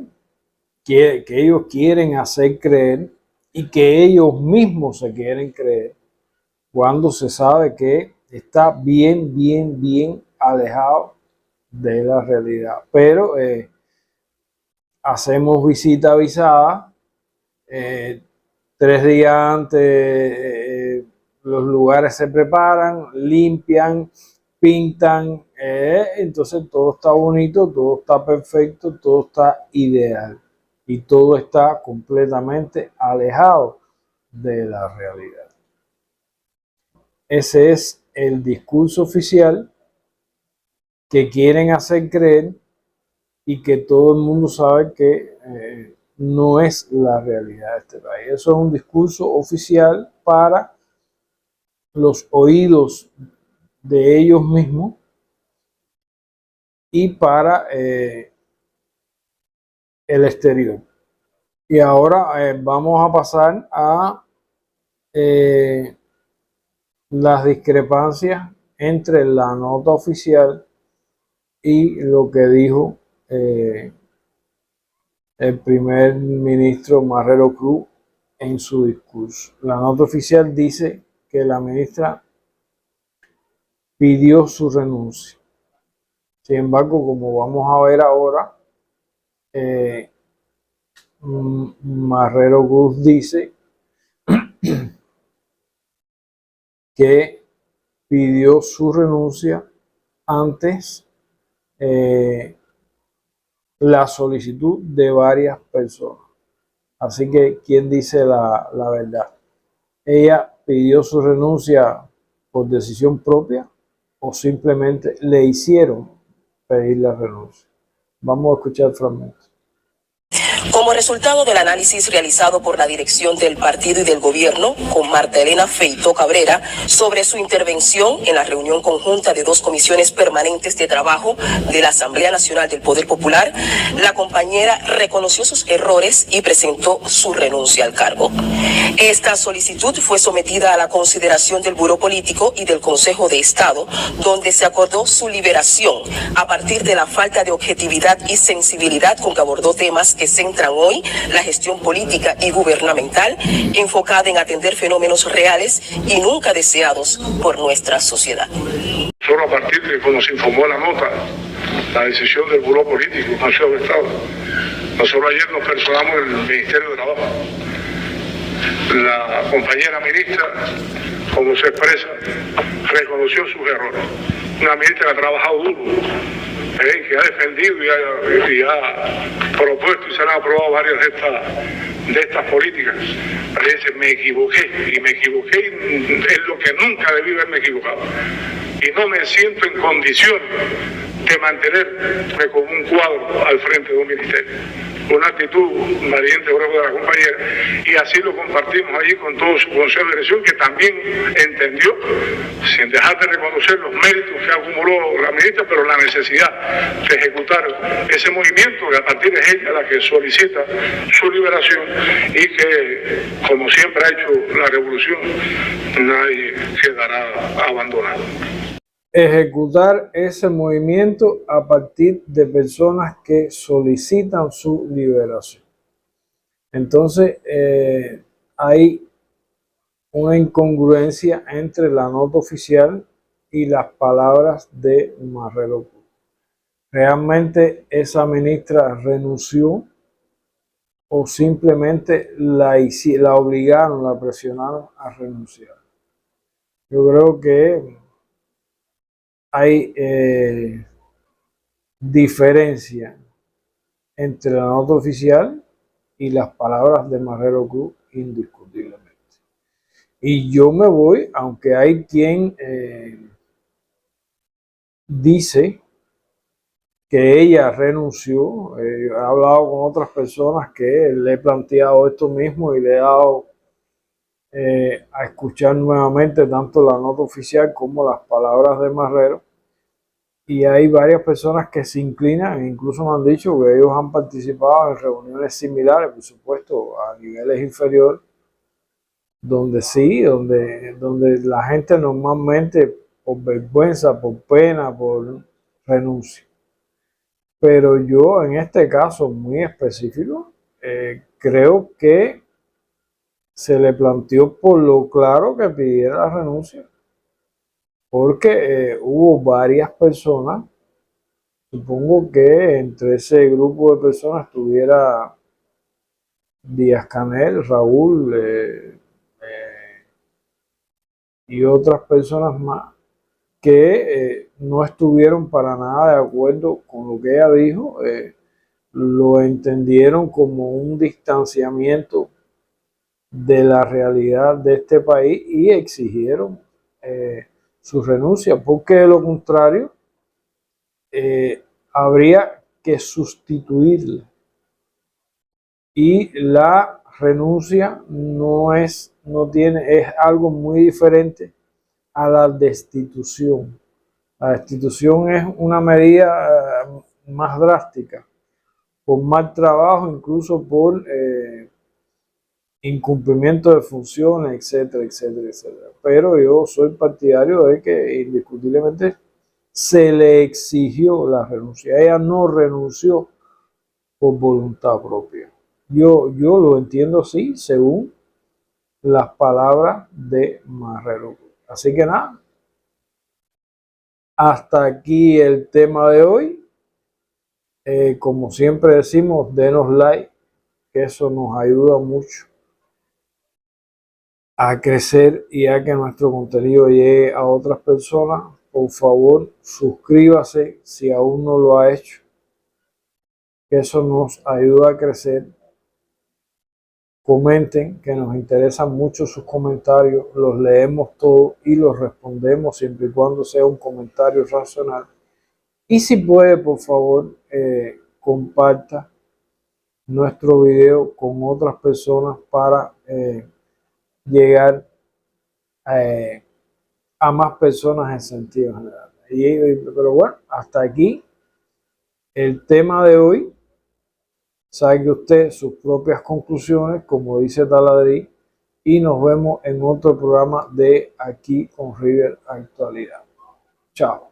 que ellos quieren hacer creer y que ellos mismos se quieren creer cuando se sabe que está bien alejado de la realidad. Pero hacemos visita avisada, 3 días antes los lugares se preparan, limpian, pintan, entonces todo está bonito, todo está perfecto, todo está ideal y todo está completamente alejado de la realidad. Ese es el discurso oficial que quieren hacer creer y que todo el mundo sabe que no es la realidad de este país. Eso es un discurso oficial para los oídos de ellos mismos y para el exterior. Y ahora vamos a pasar a las discrepancias entre la nota oficial y lo que dijo el primer ministro Marrero Cruz en su discurso. La nota oficial dice que la ministra pidió su renuncia. Sin embargo, como vamos a ver ahora, Marrero Cruz dice que pidió su renuncia antes la solicitud de varias personas. Así que, ¿quién dice la verdad? ¿Ella pidió su renuncia por decisión propia o simplemente le hicieron pedir la renuncia? Vamos a escuchar el fragmento. Como resultado del análisis realizado por la dirección del partido y del gobierno con Marta Elena Feito Cabrera sobre su intervención en la reunión conjunta de 2 comisiones permanentes de trabajo de la Asamblea Nacional del Poder Popular, la compañera reconoció sus errores y presentó su renuncia al cargo. Esta solicitud fue sometida a la consideración del Buró Político y del Consejo de Estado, donde se acordó su liberación a partir de la falta de objetividad y sensibilidad con que abordó temas que centran hoy la gestión política y gubernamental, enfocada en atender fenómenos reales y nunca deseados por nuestra sociedad. Solo a partir de cuando se informó la nota, la decisión del Buró Político y Consejo de Estado, Nosotros ayer nos personamos en el Ministerio de Trabajo. La compañera ministra, como se expresa, reconoció sus errores. Una ministra que ha trabajado duro, que ha defendido y ha propuesto y se han aprobado varias de estas políticas. Pero ella dice, me equivoqué, y me equivoqué en lo que nunca debí haberme equivocado. Y no me siento en condición de mantenerme como un cuadro al frente de un ministerio. Una actitud valiente de la compañera, y así lo compartimos allí con todo su consejo de dirección, que también entendió, sin dejar de reconocer los méritos que acumuló la ministra, pero la necesidad de ejecutar ese movimiento, que a partir de ella la que solicita su liberación, y que, como siempre ha hecho la revolución, nadie quedará abandonado. Ejecutar ese movimiento a partir de personas que solicitan su liberación. Entonces, hay una incongruencia entre la nota oficial y las palabras de Marrero Cruz. ¿Realmente esa ministra renunció o simplemente la obligaron, la presionaron a renunciar? Yo creo que hay diferencia entre la nota oficial y las palabras de Marrero Cruz, indiscutiblemente. Y yo me voy, aunque hay quien dice que ella renunció. He hablado con otras personas que le he planteado esto mismo y le he dado a escuchar nuevamente tanto la nota oficial como las palabras de Marrero, y hay varias personas que se inclinan, e incluso me han dicho que ellos han participado en reuniones similares, por supuesto a niveles inferiores, donde sí, donde la gente normalmente por vergüenza, por pena, por renuncia. Pero yo en este caso muy específico creo que se le planteó por lo claro que pidiera la renuncia, porque hubo varias personas. Supongo que entre ese grupo de personas estuviera Díaz-Canel, Raúl y otras personas más que no estuvieron para nada de acuerdo con lo que ella dijo. Lo entendieron como un distanciamiento de la realidad de este país y exigieron su renuncia, porque de lo contrario habría que sustituirla, y la renuncia es algo muy diferente a la destitución. La destitución es una medida más drástica, por mal trabajo, incluso por incumplimiento de funciones, etcétera, etcétera, etcétera. Pero yo soy partidario de que indiscutiblemente se le exigió la renuncia. Ella no renunció por voluntad propia. Yo lo entiendo así, según las palabras de Marrero. Así que nada, hasta aquí el tema de hoy. Como siempre decimos, denos like, que eso nos ayuda mucho a crecer y a que nuestro contenido llegue a otras personas. Por favor, suscríbase si aún no lo ha hecho, que eso nos ayuda a crecer. Comenten, que nos interesan mucho sus comentarios, los leemos todos y los respondemos siempre y cuando sea un comentario racional. Y si puede, por favor, comparta nuestro video con otras personas para llegar a más personas en sentido general. Pero bueno, hasta aquí el tema de hoy. Saque usted sus propias conclusiones, como dice Taladrí, y nos vemos en otro programa de Aquí con River Actualidad. Chao.